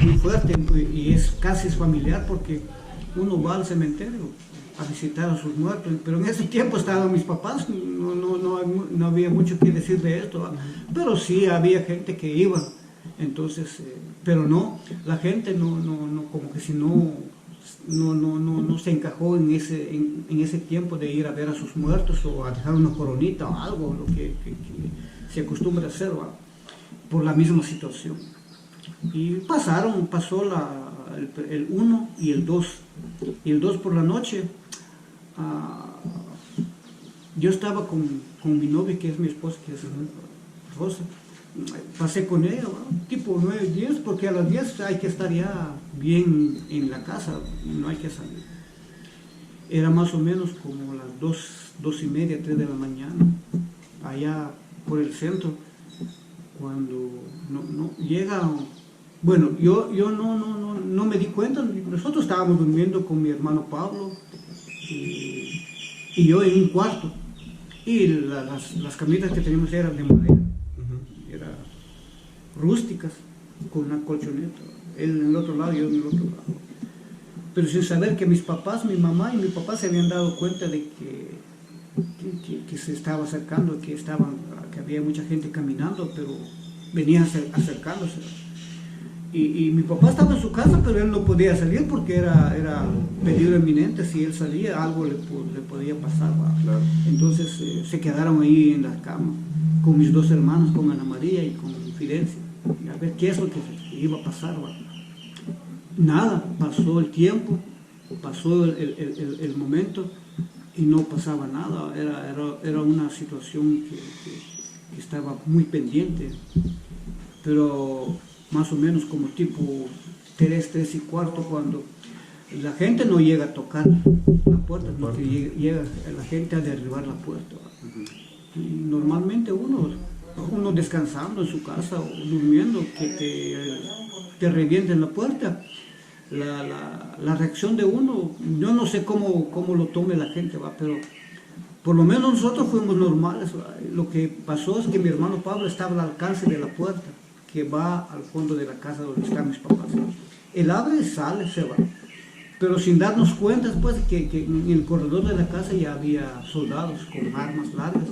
[SPEAKER 2] muy fuerte y es casi familiar, porque uno va al cementerio a visitar a sus muertos, pero en ese tiempo estaban mis papás, no había mucho que decir de esto, ¿va? Pero sí había gente que iba. Entonces, pero no, la gente no como que si no se encajó en ese tiempo de ir a ver a sus muertos o a dejar una coronita o algo, lo que se acostumbra a hacer, ¿va? Por la misma situación. Y pasó el 1 y el 2. Y el 2 por la noche, yo estaba con mi novia, que es mi esposa, que es Rosa. Pasé con ella, ¿no? Tipo 9, 10, porque a las 10 hay que estar ya bien en la casa, no hay que salir. Era más o menos como las 2 y media, 3 de la mañana, allá por el centro, cuando no llega. Bueno, yo no me di cuenta. Nosotros estábamos durmiendo con mi hermano Pablo y yo en un cuarto, y las camitas que teníamos eran de madera, rústicas, con una colchoneta, él en el otro lado y yo en el otro lado, pero sin saber que mis papás, mi mamá y mi papá se habían dado cuenta de que se estaba acercando, que había mucha gente caminando, pero venía acercándose. Y mi papá estaba en su casa, pero él no podía salir porque era peligro inminente. Si él salía, algo le podía pasar, ¿va? Claro. Entonces se quedaron ahí en la cama con mis 2 hermanos, con Ana María y con Fidencia, y a ver qué es lo que iba a pasar, ¿va? Nada, pasó el tiempo, pasó el momento y no pasaba nada. Era una situación que estaba muy pendiente, pero más o menos como tipo 3 y cuarto, cuando la gente no llega a tocar la puerta, no llega la gente a derribar la puerta. Y normalmente uno descansando en su casa o durmiendo, que te revienten la puerta, la reacción de uno, yo no sé cómo lo tome la gente, ¿va? Pero por lo menos nosotros fuimos normales, ¿va? Lo que pasó es que mi hermano Pablo estaba al alcance de la puerta que va al fondo de la casa donde están mis papás. Él abre, sale, se va. Pero sin darnos cuenta después que en el corredor de la casa ya había soldados con armas largas,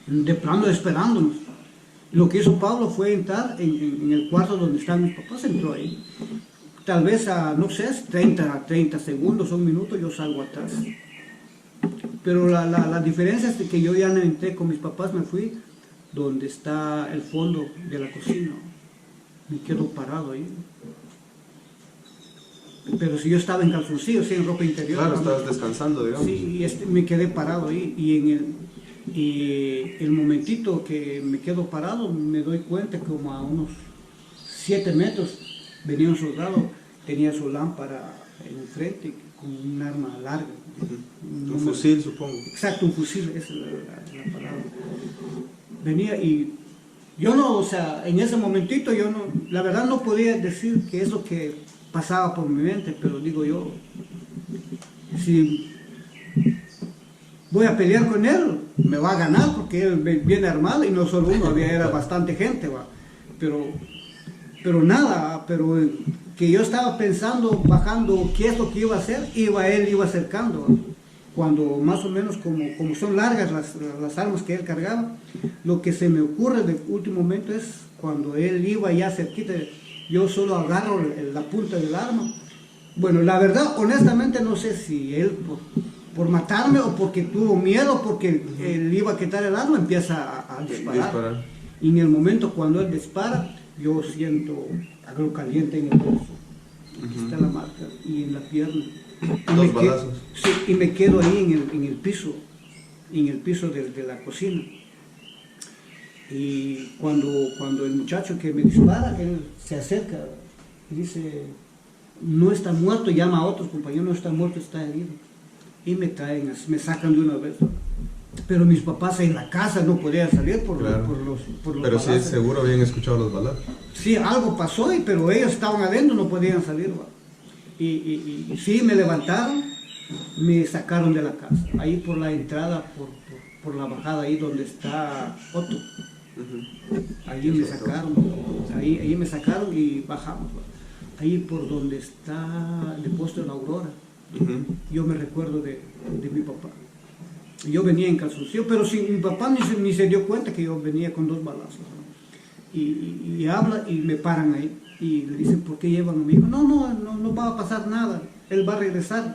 [SPEAKER 2] de plano esperándonos. Lo que hizo Pablo fue entrar en el cuarto donde están mis papás, entró ahí. Tal vez no sé, 30 segundos o un minuto yo salgo atrás. Pero la diferencia es que yo ya no entré con mis papás, me fui donde está el fondo de la cocina. Me quedo parado ahí. Pero si yo estaba en calzoncillos, en ropa interior.
[SPEAKER 1] Claro, estabas descansando, digamos.
[SPEAKER 2] Sí, me quedé parado ahí. Y Y el momentito que me quedo parado, me doy cuenta que como a unos 7 metros venía un soldado, tenía su lámpara en frente con un arma larga.
[SPEAKER 3] Un fusil, supongo.
[SPEAKER 2] Exacto, un fusil, esa es la palabra. Venía y yo no, o sea, en ese momentito yo no, la verdad no podía decir qué es lo que pasaba por mi mente, pero digo yo, si voy a pelear con él, me va a ganar porque él viene armado y no solo uno, era bastante gente, va. Pero nada, pero que yo estaba pensando, bajando, qué es lo que iba a hacer, él iba acercando, ¿va? Cuando más o menos como son largas las armas que él cargaba, lo que se me ocurre de último momento es cuando él iba ya cerquita, yo solo agarro la punta del arma. Bueno, la verdad, honestamente no sé si él por matarme o porque tuvo miedo, porque él iba a quitar el arma, empieza a disparar. Y en el momento cuando él dispara, yo siento algo caliente en el brazo. Aquí está la marca y en la pierna.
[SPEAKER 3] Dos balazos.
[SPEAKER 2] Sí, y me quedo ahí en el piso de la cocina. Y cuando el muchacho que me dispara, él se acerca y dice, no está muerto, llama a otros compañeros, no está muerto, está herido. Y me traen, me sacan de una vez. Pero mis papás en la casa no podían salir por los
[SPEAKER 3] Pero
[SPEAKER 2] balazos.
[SPEAKER 3] sí, seguro habían escuchado los balazos.
[SPEAKER 2] Sí, algo pasó, pero ellos estaban adentro, no podían salir. ¿Va? Y sí, me levantaron, me sacaron de la casa. Ahí por la entrada, por la bajada, ahí donde está Otto. Ahí me sacaron, ahí me sacaron y bajamos. ¿Va? Ahí por donde está el depósito de la Aurora. Yo me recuerdo de mi papá. Yo venía en calzoncillo, pero mi papá ni se dio cuenta que yo venía con 2 balazos. ¿No? Y habla y me paran ahí. Y le dicen, ¿por qué llevan a mi hijo? No va a pasar nada. Él va a regresar,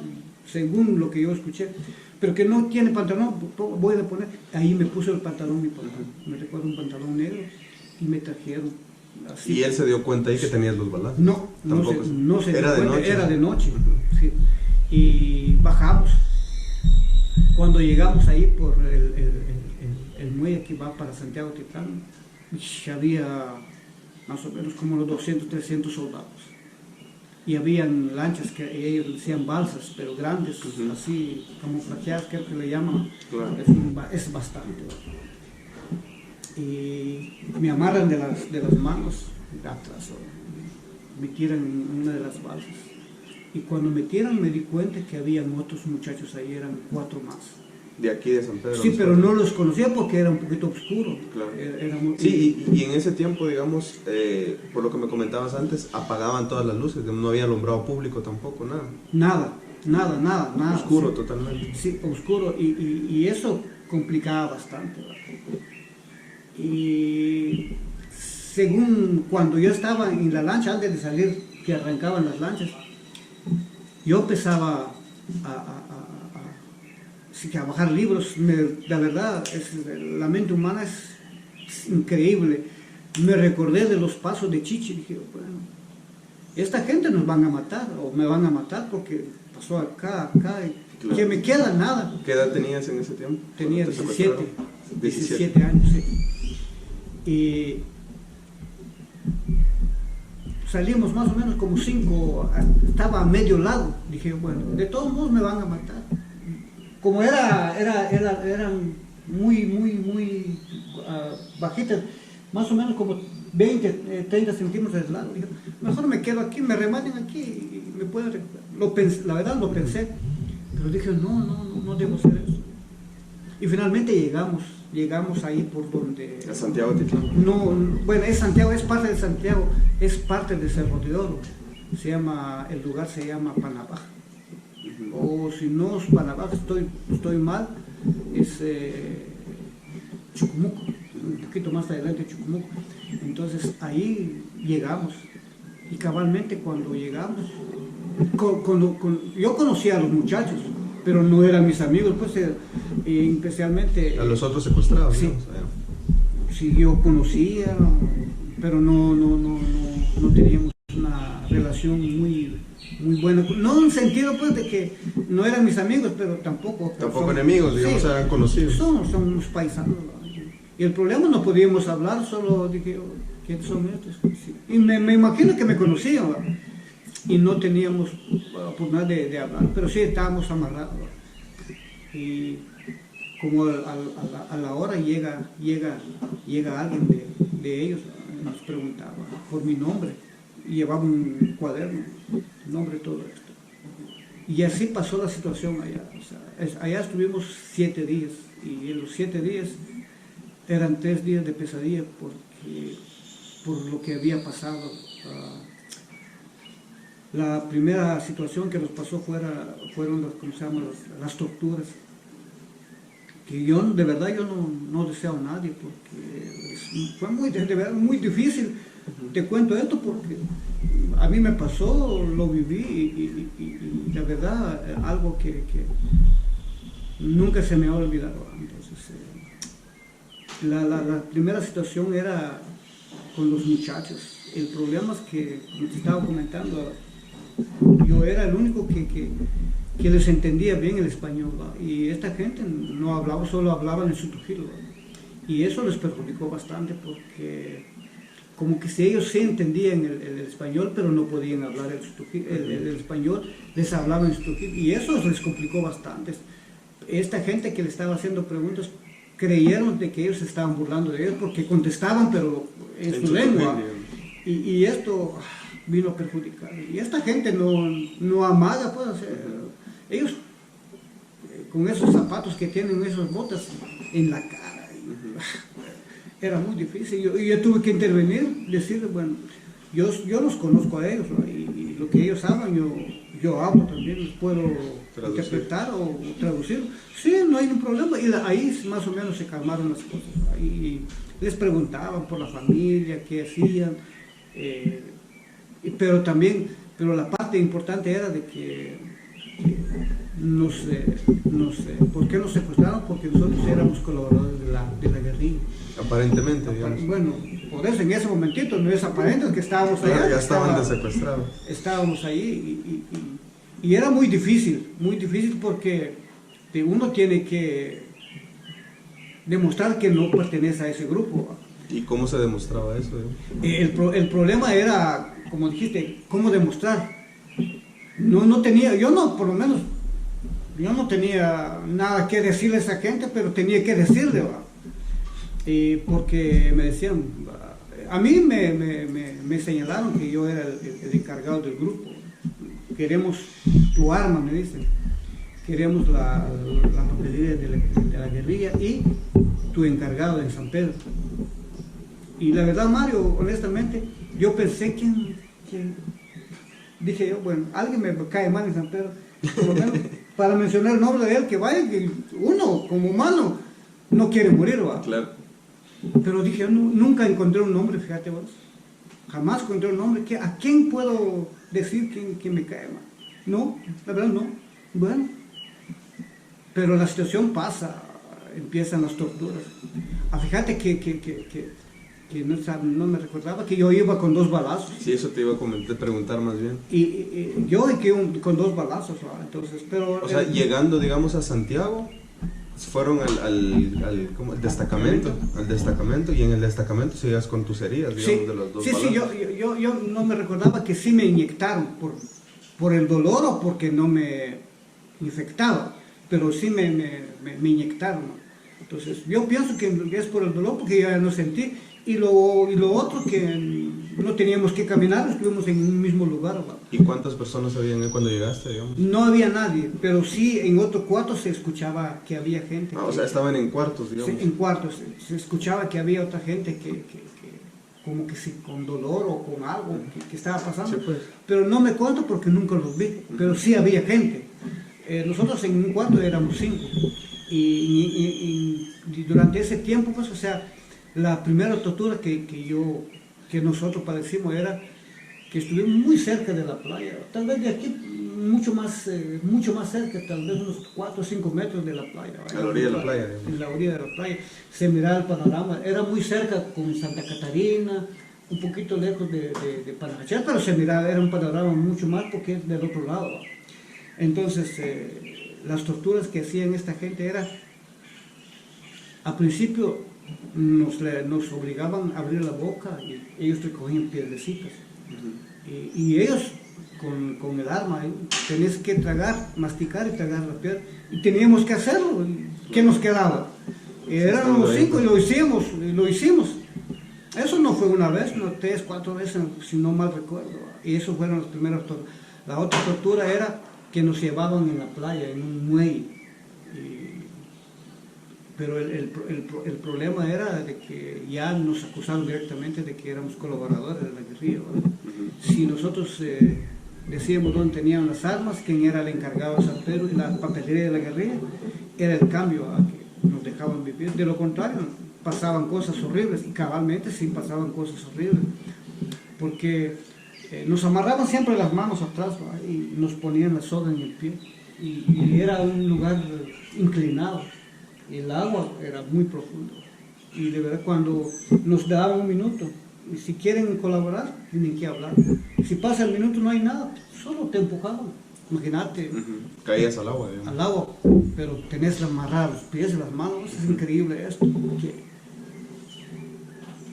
[SPEAKER 2] según lo que yo escuché. Pero que no tiene pantalón, voy a poner. Ahí me puso el pantalón mi papá. Me recuerdo un pantalón negro y me trajeron. Así.
[SPEAKER 3] ¿Y él se dio cuenta ahí que tenías los balazos?
[SPEAKER 2] No se dio
[SPEAKER 3] ¿Era de
[SPEAKER 2] cuenta,
[SPEAKER 3] noche?
[SPEAKER 2] era de noche. Sí. Y bajamos. Cuando llegamos ahí por el muelle que va para Santiago Titlán, había más o menos como los 200, 300 soldados. Y habían lanchas que ellos decían balsas, pero grandes, así camuflajeadas, creo que le llaman.
[SPEAKER 3] Claro.
[SPEAKER 2] Es bastante. Y me amarran de las manos de atrás, me tiran en una de las balsas. Y cuando me tiran me di cuenta que habían otros muchachos ahí, eran 4 más.
[SPEAKER 3] De aquí de San Pedro.
[SPEAKER 2] Sí, pero no los conocía porque era un poquito oscuro.
[SPEAKER 3] Claro.
[SPEAKER 2] Sí,
[SPEAKER 3] y en ese tiempo, digamos, por lo que me comentabas antes, apagaban todas las luces, no había alumbrado público tampoco, nada.
[SPEAKER 2] Nada.
[SPEAKER 3] Oscuro
[SPEAKER 2] Sí,
[SPEAKER 3] totalmente.
[SPEAKER 2] sí, oscuro. Y eso complicaba bastante. Y según cuando yo estaba en la lancha, antes de salir, que arrancaban las lanchas, yo empezaba a bajar libros. La verdad, la mente humana es increíble. Me recordé de los pasos de Chichi. Dije, bueno, esta gente nos van a matar, o me van a matar porque pasó acá, y
[SPEAKER 3] Claro.
[SPEAKER 2] que me queda nada.
[SPEAKER 3] ¿Qué edad tenías en ese tiempo?
[SPEAKER 2] Tenía
[SPEAKER 3] ¿Te secuestraron?
[SPEAKER 2] 17 años, sí. Y salimos más o menos como 5, estaba a medio lago. Dije, bueno, de todos modos me van a matar. Como eran muy bajitas, más o menos como 20, 30 centímetros de lado. Dije, mejor me quedo aquí, me rematen aquí y me pueden recuperar. La verdad lo pensé, pero dije, no debo hacer eso. Y finalmente llegamos ahí por donde...
[SPEAKER 3] ¿A Santiago Titlán?
[SPEAKER 2] No, bueno, es Santiago, es parte de Santiago, es parte de Cerro de Oro. El lugar se llama Panabaj. O si no es Panabaj, estoy mal, es Chucumuco, un poquito más adelante Chucumuco. Entonces ahí llegamos y cabalmente cuando llegamos, yo conocía a los muchachos, pero no eran mis amigos, pues especialmente...
[SPEAKER 3] A los otros secuestrados,
[SPEAKER 2] sí.
[SPEAKER 3] digamos,
[SPEAKER 2] Sí, yo conocía, pero no teníamos una relación muy buena. No en el sentido pues de no eran mis amigos, pero tampoco.
[SPEAKER 3] Tampoco enemigos, digamos, eran conocidos.
[SPEAKER 2] Son unos paisanos. Y el problema no podíamos hablar, solo dije, ¿quiénes son estos? Sí. Y me imagino que me conocían, ¿verdad? Y no teníamos oportunidad de hablar, pero sí estábamos amarrados, ¿verdad? Y como a la hora llega alguien de ellos, nos preguntaba por mi nombre, y llevaba un cuaderno, nombre y todo esto. Y así pasó la situación allá. O sea, allá estuvimos 7 días, y en los 7 días eran 3 días de pesadilla por lo que había pasado. La primera situación que nos pasó fueron las torturas, que yo de verdad no deseo a nadie, porque fue de verdad muy difícil. Te cuento esto porque a mí me pasó, lo viví y la verdad algo que nunca se me ha olvidado. Entonces, la primera situación era con los muchachos. El problema es que, como te estaba comentando, yo era el único que les entendía bien el español, ¿va? Y esta gente no hablaba, solo hablaban en su tujil, ¿va? Y eso les perjudicó bastante porque como que si ellos sí entendían el español, pero no podían hablar el español, les hablaban en su tujil, y eso les complicó bastante. Esta gente que le estaba haciendo preguntas creyeron de que ellos se estaban burlando de ellos porque contestaban, pero en su lengua. Y esto vino a perjudicar. Y esta gente no amaga, pues, ellos con esos zapatos que tienen, esas botas en la cara, era muy difícil. Yo tuve que intervenir, decirles, bueno, yo los conozco a ellos, ¿no? Y lo que ellos hablan, yo hablo también, les puedo interpretar o traducir. Sí, no hay ningún problema. Y ahí más o menos se calmaron las cosas, ¿no? Y les preguntaban por la familia, qué hacían. Pero la parte importante era de que no sé por qué nos secuestraron, porque nosotros éramos colaboradores de la guerrilla.
[SPEAKER 3] Aparentemente, digamos.
[SPEAKER 2] Bueno, por eso en ese momentito no es aparente que estábamos allá.
[SPEAKER 3] Ya estaban secuestrados.
[SPEAKER 2] Estábamos ahí y era muy difícil porque uno tiene que demostrar que no pertenece a ese grupo.
[SPEAKER 3] ¿Y cómo se demostraba eso?
[SPEAKER 2] El problema era, como dijiste, cómo demostrar. No tenía, por lo menos, yo no tenía nada que decirle a esa gente, pero tenía que decirle, ¿va? Porque me decían, a mí me señalaron que yo era el encargado del grupo. Queremos tu arma, me dicen. Queremos la papelería de la guerrilla y tu encargado en San Pedro. Y la verdad, Mario, honestamente, yo pensé que dije yo, bueno, alguien me cae mal en San Pedro, por lo menos para mencionar el nombre de él, que vaya, que uno como humano no quiere morir, ¿va?
[SPEAKER 3] Claro.
[SPEAKER 2] Pero dije, yo nunca encontré un nombre, fíjate vos, jamás encontré un nombre, ¿a quién puedo decir que me cae mal? No, la verdad no. Bueno, pero la situación pasa, empiezan las torturas. Fíjate que no me recordaba que yo iba con 2 balazos.
[SPEAKER 3] Sí, eso te iba a preguntar más bien.
[SPEAKER 2] Y yo con 2 balazos, ¿no? Entonces, pero...
[SPEAKER 3] O sea, llegando, digamos, a Santiago, fueron al destacamento, y en el destacamento seguías con tus heridas, digamos,
[SPEAKER 2] sí,
[SPEAKER 3] de los 2
[SPEAKER 2] sí,
[SPEAKER 3] balazos.
[SPEAKER 2] Sí, yo no me recordaba que sí me inyectaron por el dolor o porque no me infectaba, pero sí me inyectaron, ¿no? Entonces, yo pienso que es por el dolor porque ya no sentí. Y lo otro, que no teníamos que caminar, estuvimos en un mismo lugar, ¿va?
[SPEAKER 3] ¿Y cuántas personas habían ahí cuando llegaste, digamos?
[SPEAKER 2] No había nadie, pero sí en otro cuarto se escuchaba que había gente.
[SPEAKER 3] O sea, estaban en cuartos, digamos.
[SPEAKER 2] Sí, en cuartos. Se escuchaba que había otra gente que como que sí, con dolor o con algo que estaba pasando.
[SPEAKER 3] Sí, pues.
[SPEAKER 2] Pero no me cuento porque nunca los vi, pero sí había gente. Nosotros en un cuarto éramos 5. Y durante ese tiempo, pues, o sea, la primera tortura que nosotros padecimos era que estuvimos muy cerca de la playa, tal vez de aquí mucho más cerca, tal vez unos 4 o 5 metros de la playa.
[SPEAKER 3] A la orilla de la playa.
[SPEAKER 2] En la orilla de la playa, se miraba el panorama, era muy cerca con Santa Catarina, un poquito lejos de Panajachel, pero se miraba, era un panorama mucho más porque es del otro lado. Entonces, las torturas que hacían esta gente era, al principio nos obligaban a abrir la boca y ellos recogían piedrecitas. Y ellos con el arma, tenías que tragar, masticar y tragar la piedra. Y teníamos que hacerlo. ¿Qué nos quedaba? Eran los 5 y lo hicimos. Eso no fue una vez, no 3, 4 veces, si no mal recuerdo. Y eso fueron las primeras torturas. La otra tortura era que nos llevaban en la playa, en un muelle. Pero el problema era de que ya nos acusaron directamente de que éramos colaboradores de la guerrilla, ¿verdad? Si nosotros decíamos dónde tenían las armas, quién era el encargado de San Pedro y la papelería de la guerrilla, era el cambio a que nos dejaban vivir. De lo contrario, pasaban cosas horribles, y cabalmente sí pasaban cosas horribles, porque nos amarraban siempre las manos atrás, ¿verdad? Y nos ponían la soga en el pie, y era un lugar inclinado. El agua era muy profundo y de verdad cuando nos daban un minuto, y si quieren colaborar, tienen que hablar. Si pasa el minuto no hay nada, solo te empujaban. Imagínate.
[SPEAKER 3] Caías al agua, digamos.
[SPEAKER 2] Al agua, pero tenés amarrar los pies y las manos. Es increíble esto.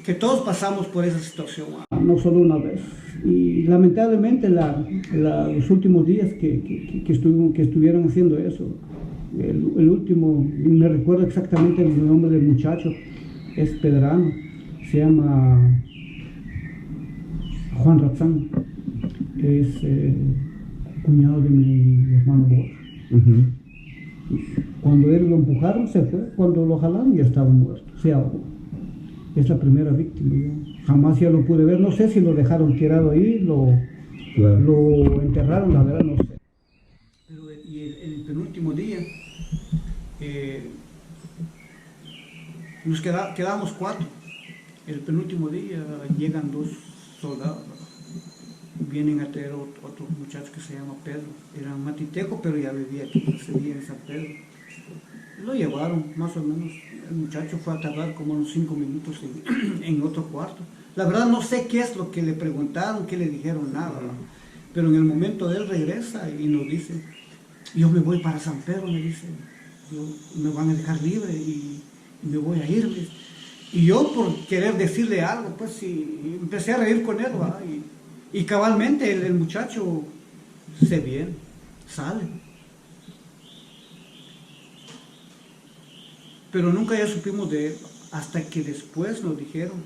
[SPEAKER 2] Que todos pasamos por esa situación. No solo una vez. Y lamentablemente los últimos días que estuvieron haciendo eso, el último, me recuerdo exactamente el nombre del muchacho, es Pedrano, se llama Juan Ratzán, es cuñado de mi hermano Borja. Cuando él lo empujaron se fue, cuando lo jalaron ya estaba muerto, se ahogó. Es la primera víctima, yo jamás ya lo pude ver, no sé si lo dejaron tirado ahí, lo enterraron, la verdad no sé. Pero el penúltimo día, nos quedamos 4. El penúltimo día llegan 2 soldados, vienen a traer otro muchacho que se llama Pedro, era matiteco pero ya vivía aquí, vivía en San Pedro. Lo llevaron más o menos, el muchacho fue a tardar como unos 5 minutos en otro cuarto. La verdad no sé qué es lo que le preguntaron, qué le dijeron, nada, ¿no? Pero en el momento de él regresa y nos dice, yo me voy para San Pedro, me dice, me van a dejar libre y me voy a ir. Y yo por querer decirle algo, pues sí, empecé a reír con él, ¿verdad? Y cabalmente el muchacho se viene, sale. Pero nunca ya supimos de él, hasta que después nos dijeron,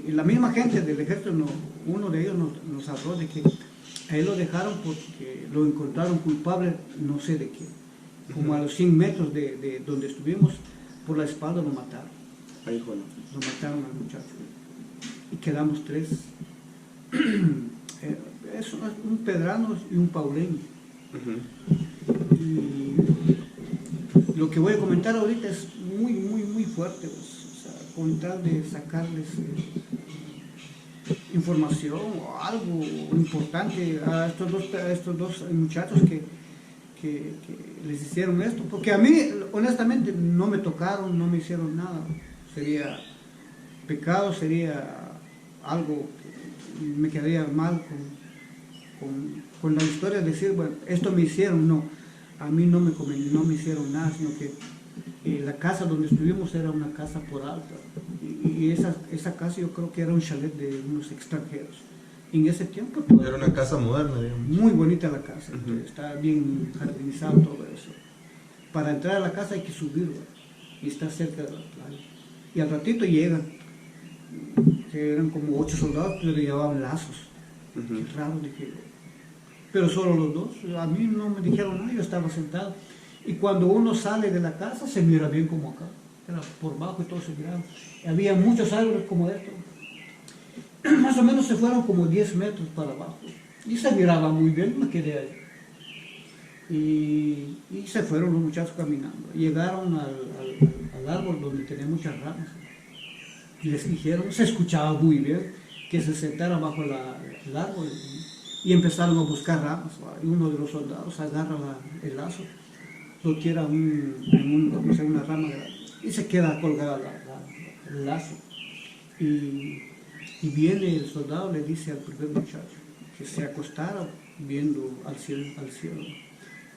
[SPEAKER 2] la misma gente del ejército, uno de ellos nos habló de que a él lo dejaron porque lo encontraron culpable, no sé de qué. Como a los 100 metros de donde estuvimos, por la espalda lo mataron.
[SPEAKER 3] Ahí fue.
[SPEAKER 2] Lo mataron al muchacho. Y quedamos 3. Es un pedrano y un pauleño. Y lo que voy a comentar ahorita es muy, muy, muy fuerte. Pues, o sea, con tal de sacarles información o algo importante a estos dos muchachos que les hicieron esto, porque a mí honestamente no me tocaron, no me hicieron nada, sería pecado, sería algo que me quedaría mal con la historia de decir, bueno, esto me hicieron, no, a mí no me hicieron nada, sino que la casa donde estuvimos era una casa por alta, y esa casa yo creo que era un chalet de unos extranjeros. En ese tiempo
[SPEAKER 3] era una casa moderna, digamos.
[SPEAKER 2] Muy bonita la casa, está bien jardinizado todo eso. Para entrar a la casa hay que subir, y está cerca de la playa. Y al ratito llegan, que eran como 8 soldados, pero llevaban lazos. Qué raro, dije. Pero solo los 2, a mí no me dijeron nada, yo estaba sentado. Y cuando uno sale de la casa se mira bien como acá, era por bajo y todo se miraba. Había muchos árboles como estos. Más o menos se fueron como 10 metros para abajo y se miraba muy bien, me quedé ahí y se fueron los muchachos caminando, llegaron al árbol donde tenía muchas ramas y les dijeron, se escuchaba muy bien, que se sentaran bajo el árbol y empezaron a buscar ramas, y uno de los soldados agarra el lazo, lo tira en una rama grande y se queda colgado el lazo. Y viene el soldado, le dice al primer muchacho, que se acostara viendo al cielo. Al cielo.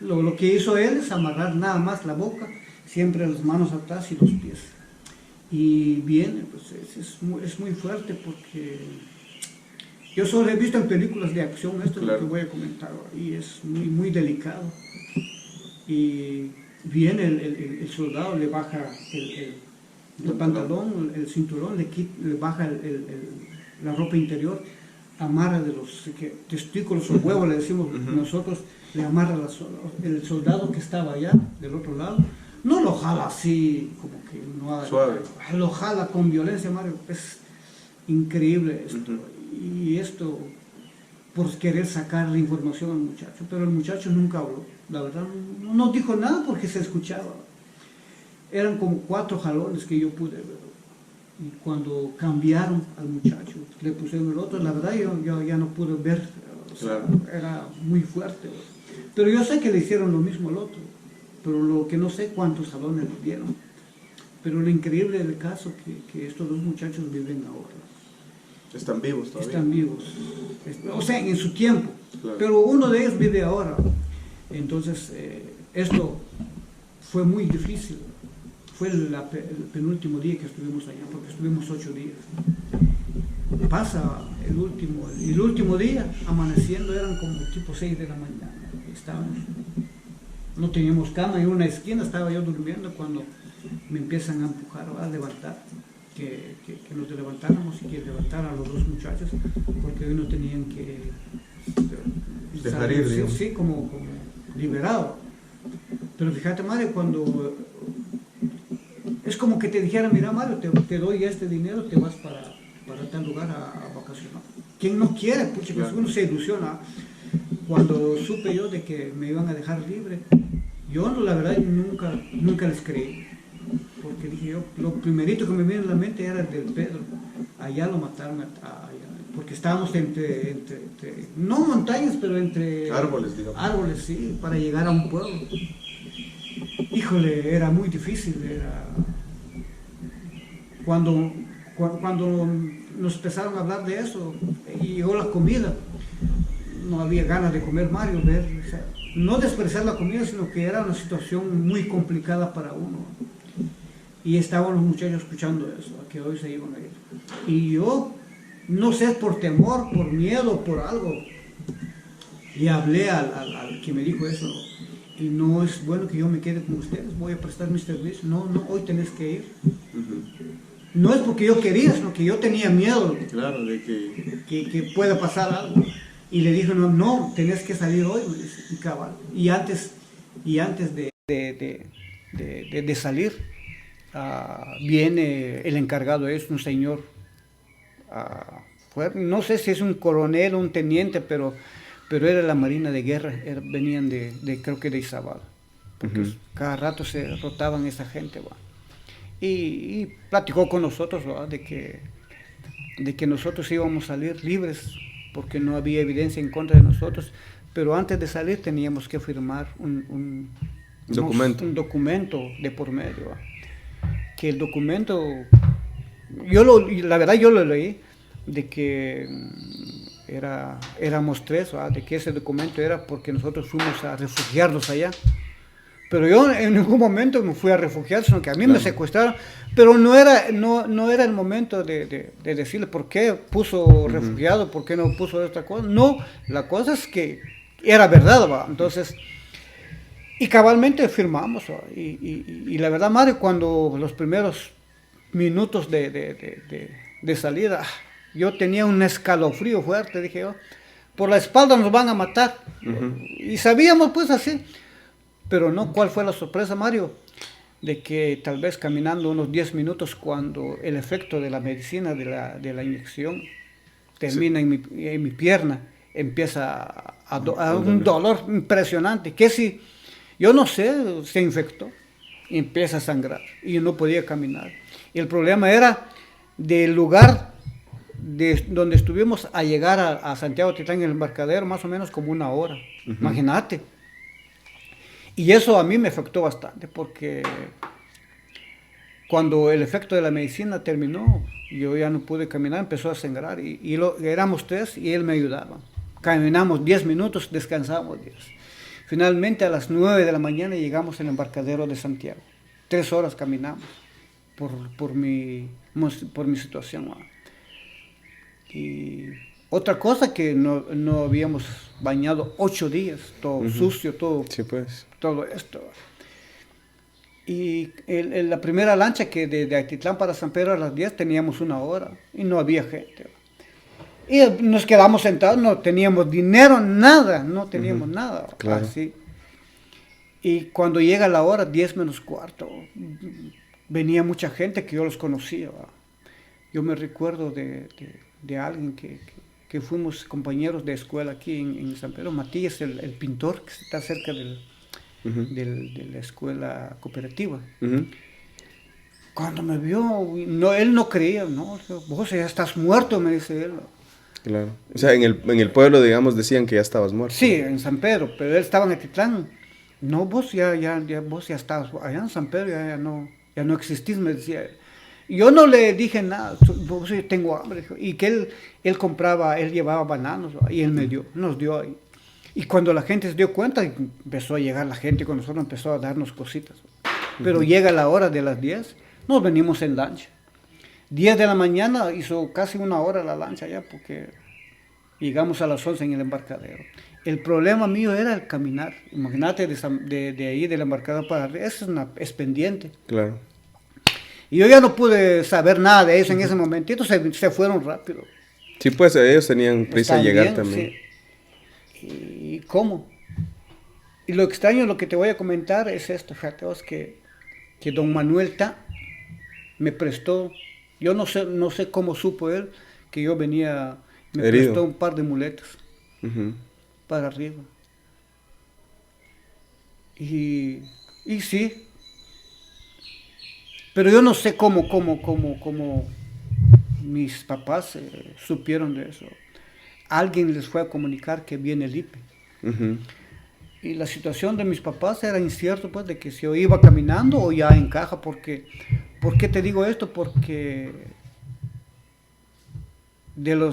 [SPEAKER 2] Lo que hizo él es amarrar nada más la boca, siempre las manos atrás y los pies. Y viene, pues es muy fuerte porque yo solo he visto en películas de acción, esto
[SPEAKER 3] Claro.
[SPEAKER 2] es lo que voy a comentar ahora, y es muy delicado. Y viene el soldado, le baja el pantalón, el cinturón, le baja la ropa interior, amarra de los testículos o huevos, le decimos nosotros, le amarra el soldado que estaba allá del otro lado, no lo jala así como que no haga,
[SPEAKER 3] Suave.
[SPEAKER 2] lo jala con violencia, Mario. Es increíble esto. Y esto por querer sacar la información al muchacho, pero el muchacho nunca habló, la verdad no dijo nada porque se escuchaba. Eran como 4 jalones que yo pude ver. Y cuando cambiaron al muchacho, le pusieron el otro, la verdad yo ya no pude ver, o sea,
[SPEAKER 3] Claro.
[SPEAKER 2] era muy fuerte. Pero yo sé que le hicieron lo mismo al otro, pero lo que no sé cuántos jalones le dieron. Pero lo increíble del caso es que estos 2 muchachos viven ahora.
[SPEAKER 3] Están vivos todavía.
[SPEAKER 2] Están vivos, o sea, en su tiempo,
[SPEAKER 3] Claro.
[SPEAKER 2] pero uno de ellos vive ahora. Entonces, esto fue muy difícil. Fue el penúltimo día que estuvimos allá, porque estuvimos 8 días. Pasa el último día, amaneciendo, eran como tipo 6 de la mañana. Estábamos, no teníamos cama, en una esquina estaba yo durmiendo cuando me empiezan a empujar, a levantar, que nos levantáramos y que levantaran a los 2 muchachos, porque hoy no tenían que
[SPEAKER 3] Dejar ir, digamos.
[SPEAKER 2] sí, como liberado. Pero fíjate, Mario, cuando es como que te dijera, mira, Mario, te doy este dinero, te vas para tal lugar a vacacionar. ¿Quién no quiere? Pucha,
[SPEAKER 3] Claro.
[SPEAKER 2] uno se ilusiona. Cuando supe yo de que me iban a dejar libre, yo la verdad nunca les creí. Porque dije yo, lo primerito que me vino en la mente era el del Pedro. Allá lo mataron, allá, porque estábamos entre no montañas, pero entre
[SPEAKER 3] Árboles, digamos.
[SPEAKER 2] árboles, sí, para llegar a un pueblo. Híjole, era muy difícil, cuando nos empezaron a hablar de eso y llegó la comida, no había ganas de comer, Mario, o sea, no despreciar la comida, sino que era una situación muy complicada para uno. Y estaban los muchachos escuchando eso, a que hoy se iban a ir. Y yo, no sé, por temor, por miedo, por algo, le hablé al que me dijo eso. Y no es bueno que yo me quede con ustedes, voy a prestar mis servicios. No, hoy tenés que ir. No es porque yo quería, sino que yo tenía miedo
[SPEAKER 3] Claro, de
[SPEAKER 2] que pueda pasar algo. Y le dije, no, tenés que salir hoy, me dice, y cabal. Y antes de salir, viene el encargado, es un señor, no sé si es un coronel o un teniente, pero era la Marina de Guerra, venían creo que de Izabal, porque cada rato se rotaban esa gente, ¿va? Y platicó con nosotros, ¿va? de que nosotros íbamos a salir libres, porque no había evidencia en contra de nosotros, pero antes de salir teníamos que firmar un documento de por medio, ¿va? Que el documento, la verdad yo lo leí, de que éramos 3, ¿va? De que ese documento era porque nosotros fuimos a refugiarnos allá. Pero yo en ningún momento me fui a refugiar, sino que a mí me secuestraron, pero no era el momento de decirle por qué puso refugiado, por qué no puso otra cosa. No, la cosa es que era verdad, ¿va? Entonces, y cabalmente firmamos, ¿va? Y la verdad, madre, cuando los primeros minutos de salida, yo tenía un escalofrío fuerte, dije yo, por la espalda nos van a matar. Y sabíamos pues así. Pero no, ¿cuál fue la sorpresa, Mario? De que tal vez caminando unos 10 minutos, cuando el efecto de la medicina, de la inyección, termina en mi pierna, empieza a un dolor impresionante, que si, yo no sé, se infectó y empieza a sangrar y yo no podía caminar. Y el problema era del lugar donde estuvimos a llegar a Santiago Titlán, en el embarcadero, más o menos como 1 hora. Imagínate. Y eso a mí me afectó bastante, porque cuando el efecto de la medicina terminó, yo ya no pude caminar, empezó a sangrar, y éramos 3 y él me ayudaba. caminamos 10 minutos, descansamos 10. Finalmente a las 9 de la mañana llegamos al embarcadero de Santiago. 3 horas caminamos por mi situación. Y otra cosa que no habíamos bañado 8 días, todo sucio, todo,
[SPEAKER 1] Sí, pues.
[SPEAKER 2] todo esto. Y la primera lancha que de Atitlán para San Pedro a las 10 teníamos 1 hora y no había gente. Y nos quedamos sentados, no teníamos dinero, nada, no teníamos nada.
[SPEAKER 1] Claro.
[SPEAKER 2] Así. Y cuando llega la hora, 10 menos cuarto, venía mucha gente que yo los conocía. Yo me recuerdo de alguien que fuimos compañeros de escuela aquí en San Pedro, Matías, el pintor que está cerca de la escuela cooperativa. Cuando me vio, él no creía, no, vos ya estás muerto, me dice él.
[SPEAKER 1] Claro. O sea, en el pueblo, digamos, decían que ya estabas muerto.
[SPEAKER 2] Sí, en San Pedro, pero él estaba en Atitlán. No, vos ya estabas allá en San Pedro, ya no existís, me decía él. Yo no le dije nada, vos, yo tengo hambre, y que él llevaba bananos, y él nos dio ahí. Y cuando la gente se dio cuenta, empezó a llegar la gente con nosotros, empezó a darnos cositas. Pero llega la hora de las 10, nos venimos en lancha. 10 de la mañana, hizo casi 1 hora la lancha ya, porque llegamos a las 11 en el embarcadero. El problema mío era el caminar. Imagínate de ahí, del embarcadero para arriba, eso es pendiente.
[SPEAKER 1] Claro.
[SPEAKER 2] Y yo ya no pude saber nada de eso en ese momentito, se fueron rápido.
[SPEAKER 1] Sí, pues ellos tenían prisa de llegar también.
[SPEAKER 2] Sí. ¿Y cómo? Y lo extraño, lo que te voy a comentar es esto, fíjate vos, que don Manuel me prestó, yo no sé cómo supo él que yo venía, me
[SPEAKER 1] herido.
[SPEAKER 2] prestó un par de muletas para arriba. Y sí, pero yo no sé cómo mis papás supieron de eso. Alguien les fue a comunicar que viene el IPE. Y la situación de mis papás era incierta, pues, de que si yo iba caminando o ya en caja, porque, ¿por qué te digo esto? Porque del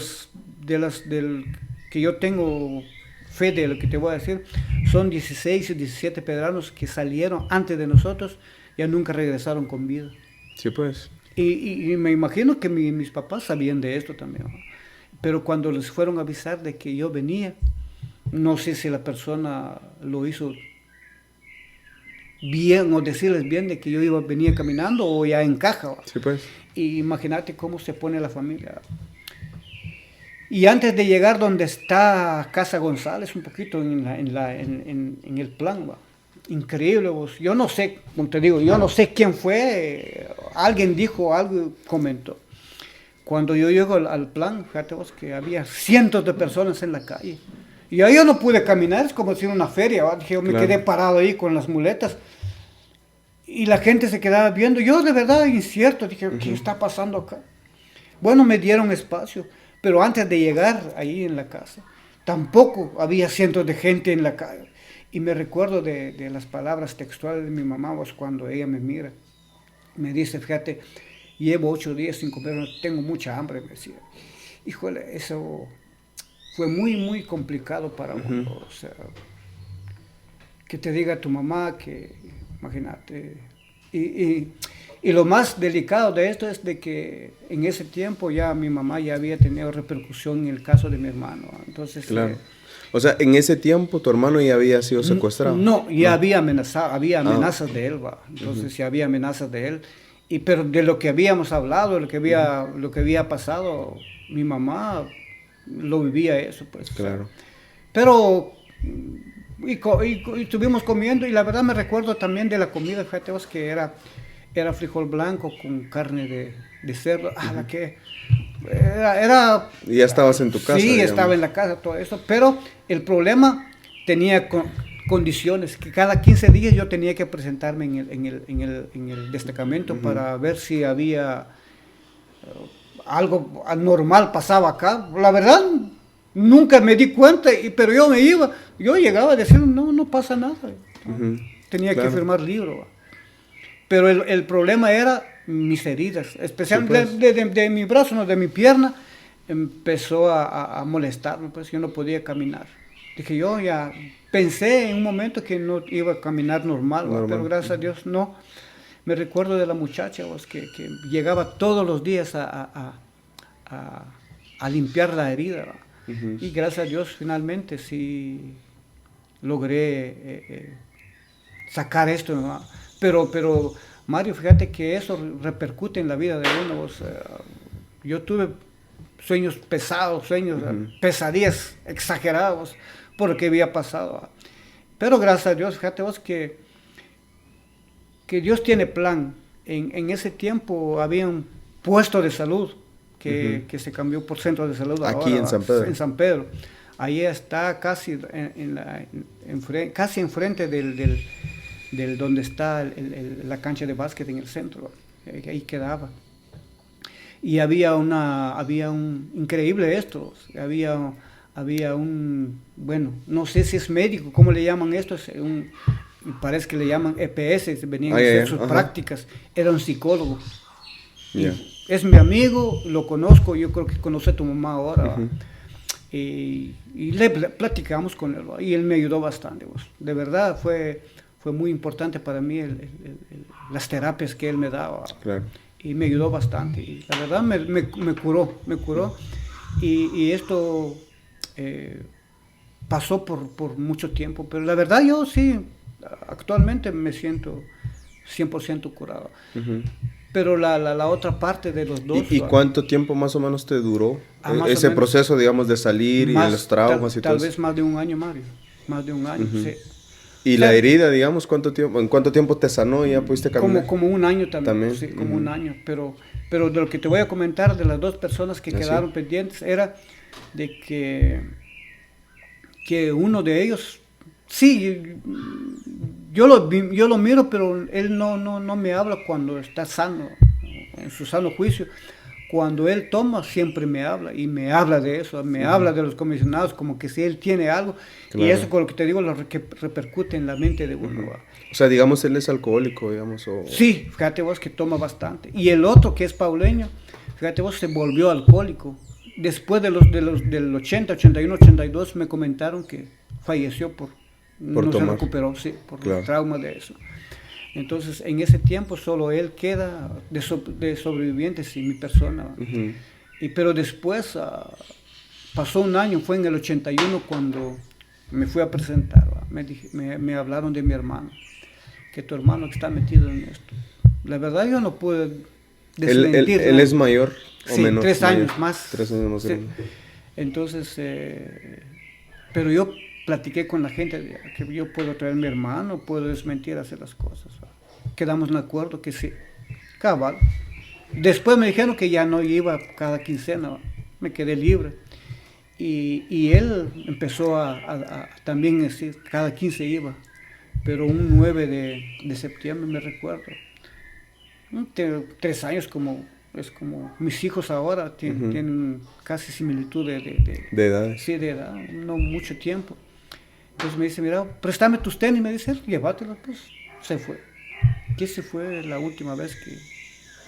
[SPEAKER 2] que yo tengo fe de lo que te voy a decir, son 16 y 17 pedranos que salieron antes de nosotros, ya nunca regresaron con vida.
[SPEAKER 1] Sí, pues.
[SPEAKER 2] Y me imagino que mis papás sabían de esto también, ¿no? Pero cuando les fueron a avisar de que yo venía, no sé si la persona lo hizo bien o decirles bien de que yo venía caminando o ya en caja.
[SPEAKER 1] Sí, pues.
[SPEAKER 2] Y imagínate cómo se pone la familia. Y antes de llegar donde está Casa González, un poquito en el plan, ¿va? Increíble, vos. Yo no sé, como te digo, yo no sé quién fue, alguien dijo, algo comentó. Cuando yo llego al plan, fíjate vos que había cientos de personas en la calle. Y ahí yo no pude caminar, es como decir una feria, ¿va? Dije, yo me quedé parado ahí con las muletas. Y la gente se quedaba viendo. Yo de verdad incierto, dije, ¿qué está pasando acá? Bueno, me dieron espacio, pero antes de llegar ahí en la casa, tampoco había cientos de gente en la calle. Y me recuerdo de las palabras textuales de mi mamá, pues, cuando ella me mira. Me dice, fíjate, llevo 8 días sin comer, tengo mucha hambre, me decía. Híjole, eso fue muy, muy complicado para uno. O sea, que te diga tu mamá que, imagínate. Y lo más delicado de esto es de que en ese tiempo ya mi mamá ya había tenido repercusión en el caso de mi hermano. Entonces,
[SPEAKER 1] claro. O sea, en ese tiempo tu hermano ya había sido secuestrado.
[SPEAKER 2] No, ya había amenazas de él, va. Entonces ya había amenazas de él. Pero de lo que habíamos hablado, lo que había pasado, mi mamá lo vivía eso, pues.
[SPEAKER 1] Claro.
[SPEAKER 2] Pero y estuvimos comiendo, y la verdad me recuerdo también de la comida, fíjate vos, que era frijol blanco con carne de cerdo. La que era
[SPEAKER 1] y ya estabas en tu casa.
[SPEAKER 2] Sí,
[SPEAKER 1] digamos.
[SPEAKER 2] estaba en la casa, todo eso, pero el problema tenía condiciones, que cada 15 días yo tenía que presentarme en el destacamento para ver si había algo anormal pasaba acá. La verdad, nunca me di cuenta, pero yo llegaba a decir, no pasa nada. Tenía que firmar libro. Pero el problema era mis heridas, especialmente
[SPEAKER 1] sí, pues.
[SPEAKER 2] de mi brazo, no, de mi pierna. empezó a molestarme, pues yo no podía caminar. Dije, yo ya pensé en un momento que no iba a caminar normal. Pero gracias a Dios no. Me recuerdo de la muchacha que llegaba todos los días a limpiar la herida. Uh-huh. Y gracias a Dios finalmente sí logré sacar esto, ¿no? Pero Mario, fíjate que eso repercute en la vida de uno. Yo tuve sueños pesados, uh-huh. Pesadillas exagerados por lo que había pasado. Pero gracias a Dios, fíjate vos que Dios tiene plan. En ese tiempo había un puesto de salud que se cambió por centro de salud.
[SPEAKER 1] Aquí ahora, en San Pedro.
[SPEAKER 2] En San Pedro. Ahí está casi casi enfrente del donde está la cancha de básquet en el centro. Ahí quedaba. Y había un increíble esto. Había un, bueno, no sé si es médico, ¿cómo le llaman esto? Parece que le llaman EPS, venían a hacer sus prácticas. Era un psicólogo. Yeah. Es mi amigo, lo conozco, yo creo que conoce a tu mamá ahora. Uh-huh. Y le platicamos con él, y él me ayudó bastante. De verdad, fue muy importante para mí las terapias que él me daba. Claro. Y me ayudó bastante. Y la verdad me curó. Y esto pasó por mucho tiempo. Pero la verdad yo sí, actualmente me siento 100% curado. Uh-huh. Pero la otra parte de los dos...
[SPEAKER 1] ¿Y cuánto tiempo más o menos te duró ese proceso, digamos, de salir y de los traumas y todo eso?
[SPEAKER 2] Tal vez más de un año, Mario. Más de un año, uh-huh. Sí.
[SPEAKER 1] ¿Y la herida, digamos, en cuánto tiempo te sanó y ya pudiste caminar?
[SPEAKER 2] Como un año también. Sí, como un año. Pero de lo que te voy a comentar de las dos personas que quedaron pendientes era de que uno de ellos, sí, yo lo miro, pero él no me habla cuando está sano, en su sano juicio. Cuando él toma, siempre me habla, y me habla de eso, me habla de los comisionados, como que si él tiene algo, claro. Y eso con lo que te digo, lo que repercute en la mente de uno. Uh-huh.
[SPEAKER 1] O sea, digamos, él es alcohólico, digamos.
[SPEAKER 2] Sí, fíjate vos que toma bastante. Y el otro, que es pauleño, fíjate vos, se volvió alcohólico. Después del 80, 81, 82, me comentaron que falleció no tomar. Se recuperó, sí, por claro. El trauma de eso. Entonces, en ese tiempo solo él queda de sobrevivientes y mi persona. Uh-huh. Pero después pasó un año, fue en el 81 cuando me fui a presentar. Me hablaron de mi hermano, que tu hermano está metido en esto. La verdad yo no pude desmentir.
[SPEAKER 1] ¿Él es mayor o
[SPEAKER 2] sí,
[SPEAKER 1] menor?
[SPEAKER 2] 3 años más.
[SPEAKER 1] 3 años más. Sí.
[SPEAKER 2] Entonces, pero yo platiqué con la gente que yo puedo traer a mi hermano, puedo desmentir, hacer las cosas. Quedamos en acuerdo que sí, cabal. Después me dijeron que ya no iba cada quincena, me quedé libre. Y él empezó a también decir, cada 15 iba, pero un 9 de septiembre me recuerdo. 3 años es como mis hijos ahora, tienen casi similitud de
[SPEAKER 1] edad.
[SPEAKER 2] Sí, de edad, no mucho tiempo. Entonces me dice, mira, préstame tus tenis, me dice, llévatelos, pues, se fue. Que se fue la última vez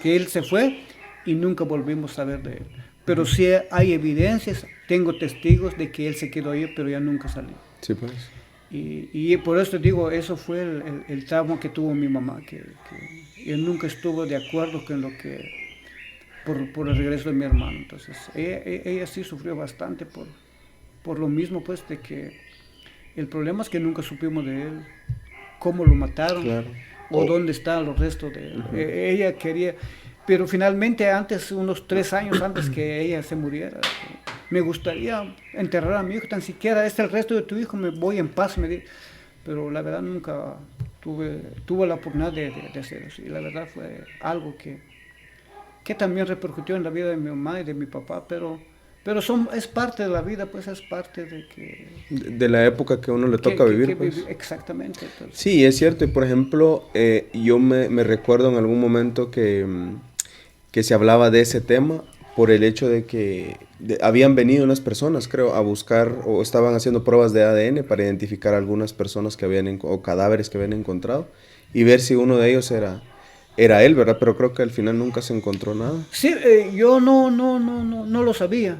[SPEAKER 2] que él se fue y nunca volvimos a saber de él. Pero sí hay evidencias, tengo testigos de que él se quedó ahí, pero ya nunca salió.
[SPEAKER 1] Sí, pues.
[SPEAKER 2] Y por eso digo, eso fue el trauma que tuvo mi mamá, que él nunca estuvo de acuerdo con lo que, por el regreso de mi hermano. Entonces, ella sí sufrió bastante por lo mismo, pues, de que el problema es que nunca supimos de él, cómo lo mataron, claro. O dónde están los restos de él. Uh-huh. Ella quería, pero finalmente unos 3 años antes que ella se muriera, me gustaría enterrar a mi hijo, tan siquiera es el resto de tu hijo, me voy en paz, me dijo. Pero la verdad nunca tuve la oportunidad de hacer eso. Y la verdad fue algo que también repercutió en la vida de mi mamá y de mi papá, pero es parte de la vida, pues es parte
[SPEAKER 1] de la época que a uno le toca vivir. Pues.
[SPEAKER 2] Exactamente. Entonces.
[SPEAKER 1] Sí, es cierto. Y por ejemplo, yo me recuerdo en algún momento que se hablaba de ese tema por el hecho de que habían venido unas personas, creo, a buscar o estaban haciendo pruebas de ADN para identificar algunas personas o cadáveres que habían encontrado y ver si uno de ellos era era él, ¿verdad? Pero creo que al final nunca se encontró nada.
[SPEAKER 2] Sí, yo no lo sabía.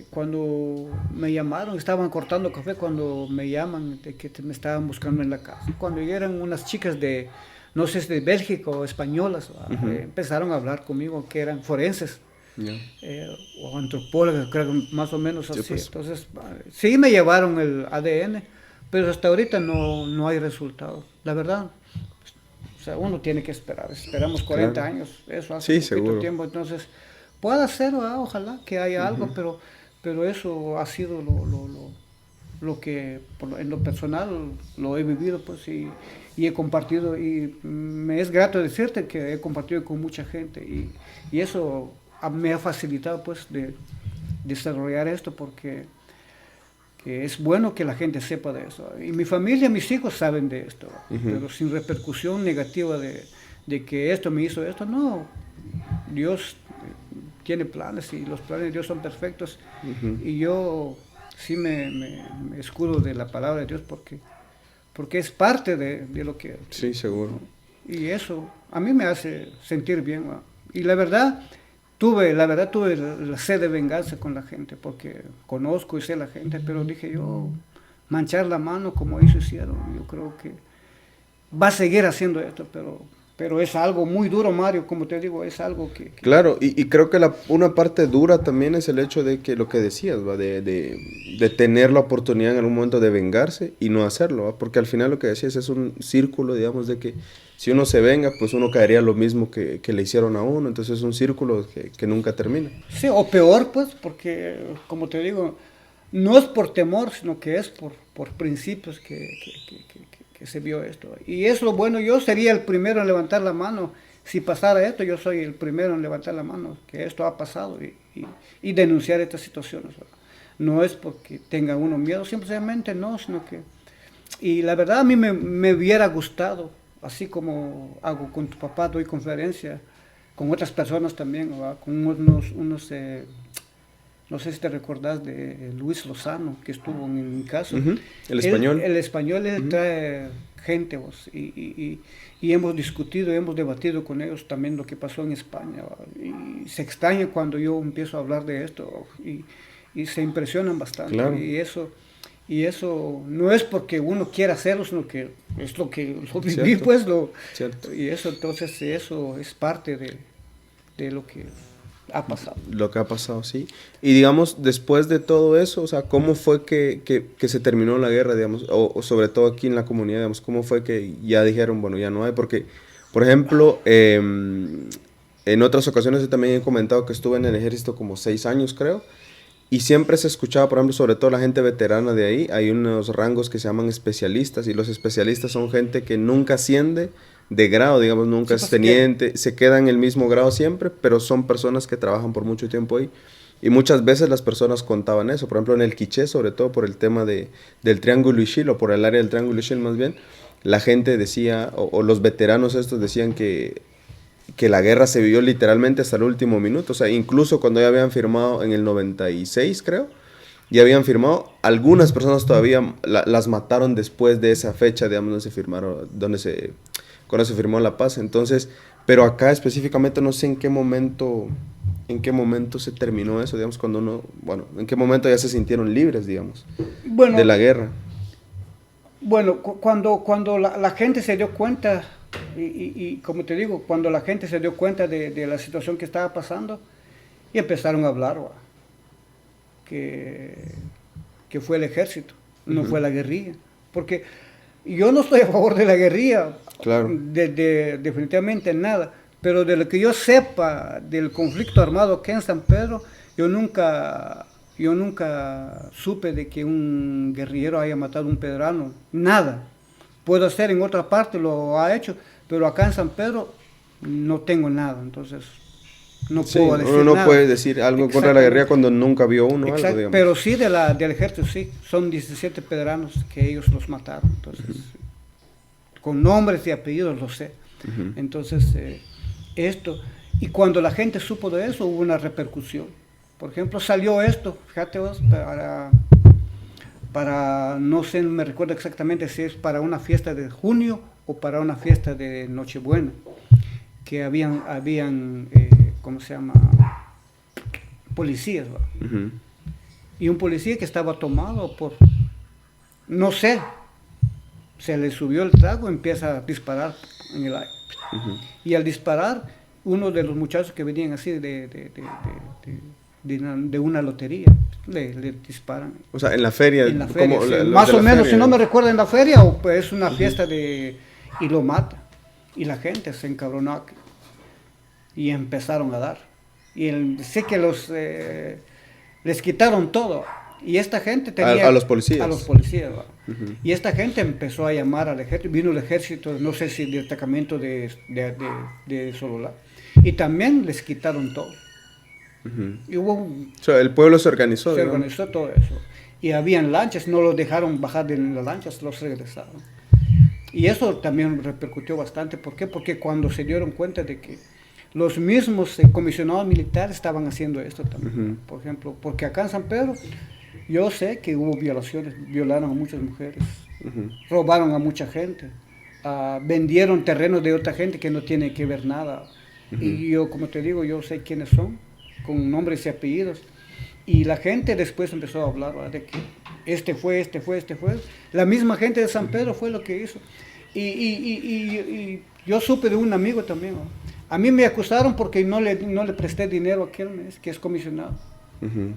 [SPEAKER 2] Cuando me llamaron, estaban cortando café cuando me llaman de que me estaban buscando en la casa. Cuando llegaron unas chicas de, no sé si de Bélgica o españolas, empezaron a hablar conmigo que eran forenses. O antropólogas, creo que más o menos así. Pues. Entonces, sí me llevaron el ADN, pero hasta ahorita no hay resultado. La verdad, o sea, uno tiene que esperar. Esperamos 40 años, eso hace poquito tiempo. Entonces, puede ser, ojalá que haya algo, pero eso ha sido lo que en lo personal lo he vivido, pues, y he compartido, y me es grato decirte que he compartido con mucha gente, y eso me ha facilitado, pues, de desarrollar esto, porque que es bueno que la gente sepa de eso. Y mi familia, mis hijos saben de esto, pero sin repercusión negativa de que esto me hizo esto, no. Dios tiene planes y los planes de Dios son perfectos, y yo sí me escudo de la palabra de Dios porque es parte de lo que...
[SPEAKER 1] Sí, seguro.
[SPEAKER 2] Y eso a mí me hace sentir bien, ¿no? Y la verdad tuve la sed de venganza con la gente, porque conozco y sé la gente, pero dije yo, manchar la mano como ellos hicieron, yo creo que va a seguir haciendo esto, pero es algo muy duro, Mario, como te digo, es algo que...
[SPEAKER 1] Claro, y creo que una parte dura también es el hecho de que lo que decías, ¿va? De tener la oportunidad en algún momento de vengarse y no hacerlo, ¿va? Porque al final lo que decías es un círculo, digamos, de que si uno se venga, pues uno caería lo mismo que le hicieron a uno, entonces es un círculo que nunca termina.
[SPEAKER 2] Sí, o peor, pues, porque, como te digo, no es por temor, sino que es por principios que se vio esto. Y es lo bueno, yo sería el primero en levantar la mano. Si pasara esto, yo soy el primero en levantar la mano, que esto ha pasado, y denunciar estas situaciones, ¿verdad? No es porque tenga uno miedo, simplemente no, sino que... Y la verdad a mí me hubiera gustado, así como hago con tu papá, doy conferencia, con otras personas también, ¿verdad? Con unos no sé si te recordás de Luis Lozano, que estuvo en mi caso.
[SPEAKER 1] El español.
[SPEAKER 2] El español trae gente, vos, y hemos discutido, hemos debatido con ellos también lo que pasó en España, ¿va? Y se extraña cuando yo empiezo a hablar de esto, y se impresionan bastante. Claro. Y eso no es porque uno quiera hacerlo, sino que es lo que lo viví, pues, y eso, entonces, eso es parte de lo que ha pasado.
[SPEAKER 1] Lo que ha pasado, sí. Y digamos, después de todo eso, o sea, ¿cómo fue que se terminó la guerra, digamos? O sobre todo aquí en la comunidad, digamos, ¿cómo fue que ya dijeron, bueno, ya no hay? Porque, por ejemplo, en otras ocasiones yo también he comentado que estuve en el ejército como 6 años, creo, y siempre se escuchaba, por ejemplo, sobre todo la gente veterana de ahí, hay unos rangos que se llaman especialistas, y los especialistas son gente que nunca asciende de grado, digamos, nunca es teniente, se queda en el mismo grado siempre, pero son personas que trabajan por mucho tiempo ahí. Y muchas veces las personas contaban eso, por ejemplo en el Quiché, sobre todo por el tema del Triángulo Ixil, o por el área del Triángulo Ixil más bien, la gente decía, o los veteranos estos decían que la guerra se vivió literalmente hasta el último minuto, o sea, incluso cuando ya habían firmado en el 96, creo, ya habían firmado, algunas personas todavía las mataron después de esa fecha, digamos, cuando se firmó la paz. Entonces, pero acá específicamente no sé en qué momento se terminó eso, digamos, en qué momento ya se sintieron libres, digamos, de la guerra.
[SPEAKER 2] Bueno, cuando la gente se dio cuenta, y como te digo, cuando la gente se dio cuenta de la situación que estaba pasando, y empezaron a hablar, que fue el ejército, no fue la guerrilla, porque yo no estoy a favor de la guerrilla,
[SPEAKER 1] claro,
[SPEAKER 2] definitivamente nada, pero de lo que yo sepa del conflicto armado aquí en San Pedro, yo nunca supe de que un guerrillero haya matado a un pedrano, nada. Puedo ser en otra parte, lo ha hecho, pero acá en San Pedro no tengo nada, entonces no puedo decir nada. Uno
[SPEAKER 1] no puede decir algo contra la guerrilla cuando nunca vio uno.
[SPEAKER 2] Exacto, algo, digamos. Pero sí del ejército, sí, son 17 pedranos que ellos los mataron, entonces, con nombres y apellidos lo sé. Entonces, esto, y cuando la gente supo de eso, hubo una repercusión. Por ejemplo, salió esto, fíjate vos, para no sé, me recuerdo exactamente si es para una fiesta de junio o para una fiesta de Nochebuena. que habían ¿cómo se llama? Policías, ¿va?
[SPEAKER 1] Ujú.
[SPEAKER 2] Y un policía que estaba tomado por, no sé, se le subió el trago, empieza a disparar en el aire.
[SPEAKER 1] Ujú.
[SPEAKER 2] Y al disparar, uno de los muchachos que venían así de una lotería, le disparan.
[SPEAKER 1] O sea, en la feria.
[SPEAKER 2] En la feria,
[SPEAKER 1] como
[SPEAKER 2] sí.
[SPEAKER 1] la
[SPEAKER 2] Más
[SPEAKER 1] de
[SPEAKER 2] o
[SPEAKER 1] la
[SPEAKER 2] menos,
[SPEAKER 1] feria.
[SPEAKER 2] si no me recuerdo, en la feria, o pues es una fiesta y lo mata. Y la gente se encabronó y empezaron a dar. Y sé que les quitaron todo. Y esta gente tenía...
[SPEAKER 1] A los policías.
[SPEAKER 2] A los policías, ¿va?
[SPEAKER 1] Ujú.
[SPEAKER 2] Y esta gente empezó a llamar al ejército. Vino el ejército, no sé si del destacamento de Sololá. Y también les quitaron todo.
[SPEAKER 1] Ujú.
[SPEAKER 2] Y hubo
[SPEAKER 1] O sea, el pueblo se organizó.
[SPEAKER 2] se
[SPEAKER 1] digamos.
[SPEAKER 2] organizó todo eso. Y habían lanchas, no los dejaron bajar de las lanchas, los regresaron. Y eso también repercutió bastante. ¿Por qué? Porque cuando se dieron cuenta de que los mismos comisionados militares estaban haciendo esto también.
[SPEAKER 1] Ujú.
[SPEAKER 2] Por ejemplo, porque acá en San Pedro yo sé que hubo violaciones, violaron a muchas mujeres,
[SPEAKER 1] Ujú.
[SPEAKER 2] robaron a mucha gente, vendieron terrenos de otra gente que no tiene que ver nada. Y yo, como te digo, yo sé quiénes son, con nombres y apellidos. Y la gente después empezó a hablar, ¿verdad? De que este fue. La misma gente de San Pedro fue lo que hizo. Y yo supe de un amigo también, ¿verdad? A mí me acusaron porque no le presté dinero a aquel mes, que es comisionado.
[SPEAKER 1] Ujú.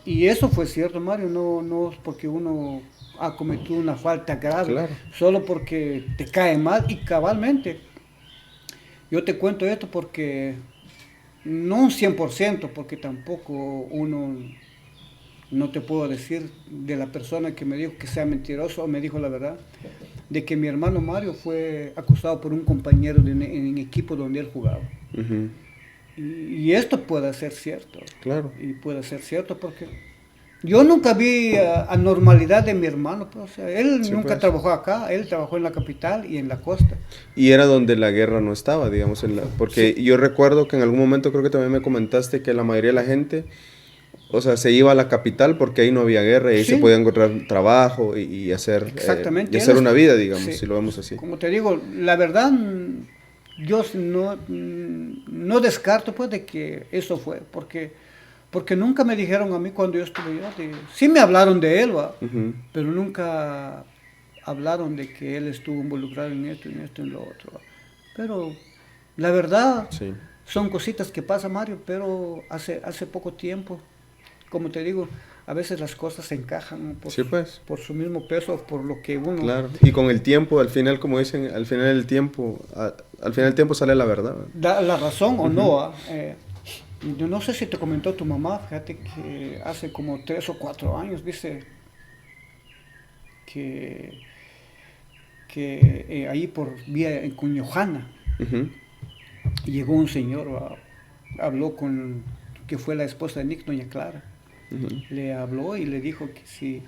[SPEAKER 2] Y eso fue cierto, Mario, no es porque uno ha cometido una falta grave,
[SPEAKER 1] Claro.
[SPEAKER 2] solo porque te cae mal. Y cabalmente, yo te cuento esto porque no un 100%, porque tampoco uno, no te puedo decir de la persona que me dijo que sea mentiroso o me dijo la verdad, de que mi hermano Mario fue acusado por un compañero en equipo donde él jugaba.
[SPEAKER 1] Ujú.
[SPEAKER 2] Y esto puede ser cierto.
[SPEAKER 1] Claro.
[SPEAKER 2] Y puede ser cierto porque yo nunca vi anormalidad de mi hermano. Pues, o sea, él
[SPEAKER 1] Sí,
[SPEAKER 2] nunca
[SPEAKER 1] pues.
[SPEAKER 2] trabajó acá, él trabajó en la capital y en la costa.
[SPEAKER 1] Y era donde la guerra no estaba, digamos, porque yo recuerdo que en algún momento creo que también me comentaste que la mayoría de la gente, o sea, se iba a la capital porque ahí no había guerra y ahí
[SPEAKER 2] Sí.
[SPEAKER 1] se podía encontrar trabajo y hacer,
[SPEAKER 2] Exactamente.
[SPEAKER 1] y hacer
[SPEAKER 2] Él
[SPEAKER 1] una vida, digamos,
[SPEAKER 2] sí.
[SPEAKER 1] si lo vemos así.
[SPEAKER 2] Como te digo, la verdad, yo no descarto pues de que eso fue, porque nunca me dijeron a mí cuando yo estuve allá, sí me hablaron de él, ¿va?
[SPEAKER 1] Ujú.
[SPEAKER 2] Pero nunca hablaron de que él estuvo involucrado en esto, en lo otro, ¿va? Pero la verdad,
[SPEAKER 1] Sí.
[SPEAKER 2] son cositas que pasan, Mario, pero hace poco tiempo, como te digo, a veces las cosas se encajan, ¿no?
[SPEAKER 1] Sí, pues.
[SPEAKER 2] por su mismo peso, por lo que uno...
[SPEAKER 1] Claro. Y con el tiempo, al final, como dicen, al final del tiempo, al final del tiempo sale la verdad.
[SPEAKER 2] Da la razón o no. Yo no sé si te comentó tu mamá, fíjate que hace como 3 o 4 años, dice que ahí por vía en Cuñojana
[SPEAKER 1] Ujú.
[SPEAKER 2] llegó un señor, habló con, que fue la esposa de Nick, doña Clara,
[SPEAKER 1] Ujú.
[SPEAKER 2] le habló y le dijo que si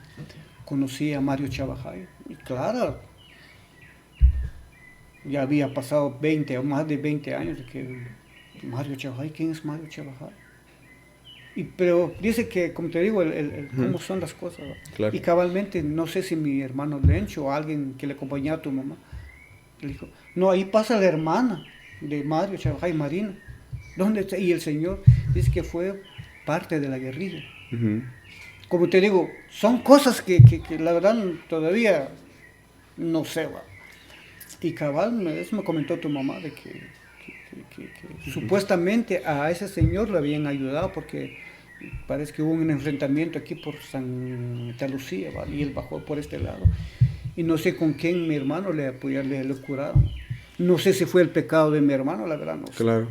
[SPEAKER 2] conocía a Mario Chavajay. Y Clara ya había pasado 20 o más de 20 años de que Mario Chavajay, ¿quién es Mario Chavajay? Pero dice que, como te digo, cómo son las cosas, ¿va?
[SPEAKER 1] Claro.
[SPEAKER 2] Y cabalmente, no sé si mi hermano Lencho o alguien que le acompañaba a tu mamá, le dijo, no, ahí pasa la hermana de Mario Chavajay, Marina. ¿Dónde está? Y el señor dice que fue parte de la guerrilla.
[SPEAKER 1] Ujú.
[SPEAKER 2] Como te digo, son cosas que la verdad todavía no sé, ¿va? Y cabal, eso me comentó tu mamá, de que supuestamente a ese señor le habían ayudado porque parece que hubo un enfrentamiento aquí por Santa Lucía, ¿va? Y él bajó por este lado. Y no sé con quién mi hermano le apoyaron, le curaron. No sé si fue el pecado de mi hermano, la verdad no sé.
[SPEAKER 1] Claro.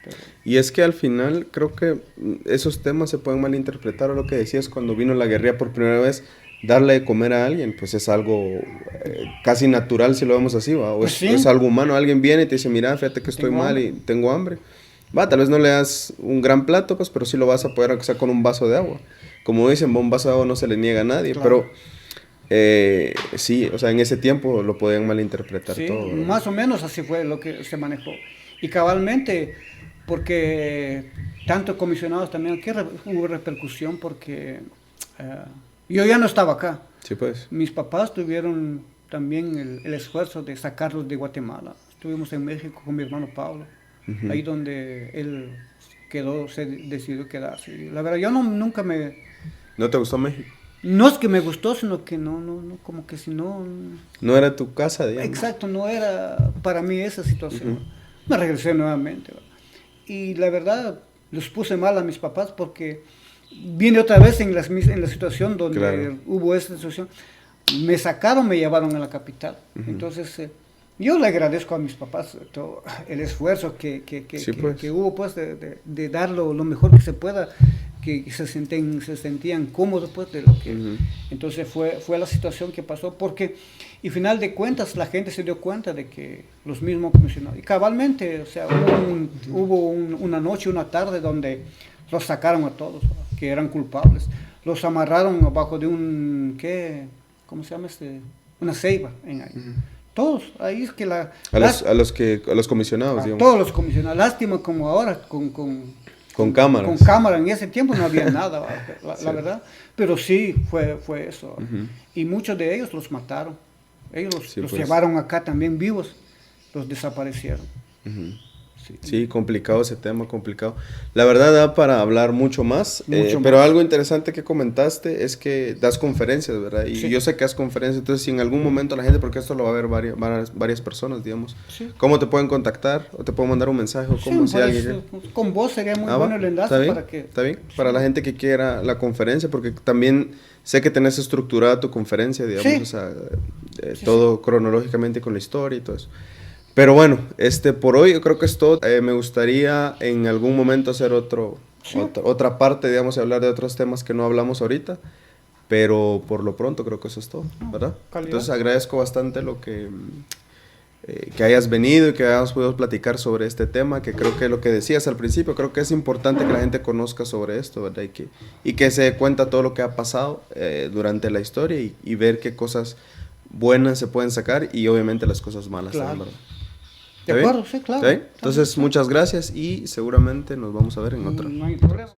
[SPEAKER 2] Pero,
[SPEAKER 1] Y es que al final creo que esos temas se pueden malinterpretar, o lo que decías cuando vino la guerrilla por primera vez, darle de comer a alguien, pues es algo casi natural si lo vemos así, ¿va? O
[SPEAKER 2] Pues
[SPEAKER 1] es,
[SPEAKER 2] sí.
[SPEAKER 1] es algo humano, alguien viene y te dice, mira, fíjate que estoy
[SPEAKER 2] Tengo
[SPEAKER 1] mal
[SPEAKER 2] hambre.
[SPEAKER 1] y tengo hambre. Va, tal vez no le das un gran plato, pues, pero sí lo vas a poder, aunque sea con un vaso de agua. Como dicen, un vaso de agua no se le niega a nadie,
[SPEAKER 2] Claro.
[SPEAKER 1] pero sí, o sea, en ese tiempo lo podían malinterpretar
[SPEAKER 2] sí,
[SPEAKER 1] todo, ¿verdad?
[SPEAKER 2] más o menos así fue lo que se manejó. Y cabalmente, porque tanto comisionados también, aquí hubo repercusión porque yo ya no estaba acá.
[SPEAKER 1] Sí, pues.
[SPEAKER 2] Mis papás tuvieron también el esfuerzo de sacarlos de Guatemala. Estuvimos en México con mi hermano Pablo. ahí donde él quedó, se decidió quedarse. Y la verdad, yo nunca me...
[SPEAKER 1] ¿No te gustó México?
[SPEAKER 2] No es que me gustó, sino que no, como que si no...
[SPEAKER 1] No era tu casa, digamos.
[SPEAKER 2] Exacto, no era para mí esa situación. Me regresé nuevamente, ¿verdad? Y la verdad, los puse mal a mis papás porque vine otra vez en la situación donde hubo esa situación. Me sacaron, me llevaron a la capital. Entonces, yo le agradezco a mis papás todo el esfuerzo que hubo, pues, de dar lo mejor que se pueda, que se sentían cómodos, pues, de lo que... Entonces, fue la situación que pasó, porque, y final de cuentas, la gente se dio cuenta de que los mismos comisionados, y cabalmente, o sea, hubo una noche, una tarde, donde los sacaron a todos, que eran culpables. Los amarraron abajo de ¿cómo se llama una ceiba en ahí. Todos, ahí es que
[SPEAKER 1] a los comisionados, digamos.
[SPEAKER 2] Todos los comisionados. Lástima como ahora con
[SPEAKER 1] cámaras.
[SPEAKER 2] Con cámara, en ese tiempo no había nada, la verdad. Pero sí, fue eso. Y muchos de ellos los mataron. Ellos los llevaron acá también vivos, los desaparecieron.
[SPEAKER 1] Sí, complicado ese tema, complicado. La verdad da para hablar mucho más, pero algo interesante que comentaste es que das conferencias, ¿verdad? Y yo sé que das conferencias, entonces si en algún momento la gente, porque esto lo va a ver varias personas, digamos, ¿cómo te pueden contactar? ¿O te pueden mandar un mensaje? ¿O cómo, si alguien...
[SPEAKER 2] Con vos sería muy bueno el enlace para que...
[SPEAKER 1] Está bien, para la gente que quiera la conferencia, porque también sé que tenés estructurada tu conferencia, digamos, o sea, todo cronológicamente con la historia y todo eso. Pero bueno, por hoy yo creo que es todo. Me gustaría en algún momento hacer otra parte, digamos, y hablar de otros temas que no hablamos ahorita. Pero por lo pronto creo que eso es todo, ¿verdad? Entonces agradezco bastante lo que hayas venido y que hayamos podido platicar sobre este tema, que creo que lo que decías al principio, creo que es importante que la gente conozca sobre esto, ¿verdad? Y que se dé cuenta todo lo que ha pasado durante la historia y ver qué cosas buenas se pueden sacar y obviamente las cosas malas, ¿verdad?
[SPEAKER 2] De acuerdo, sí, claro.
[SPEAKER 1] Entonces, muchas gracias y seguramente nos vamos a ver en otra.
[SPEAKER 2] No hay problema.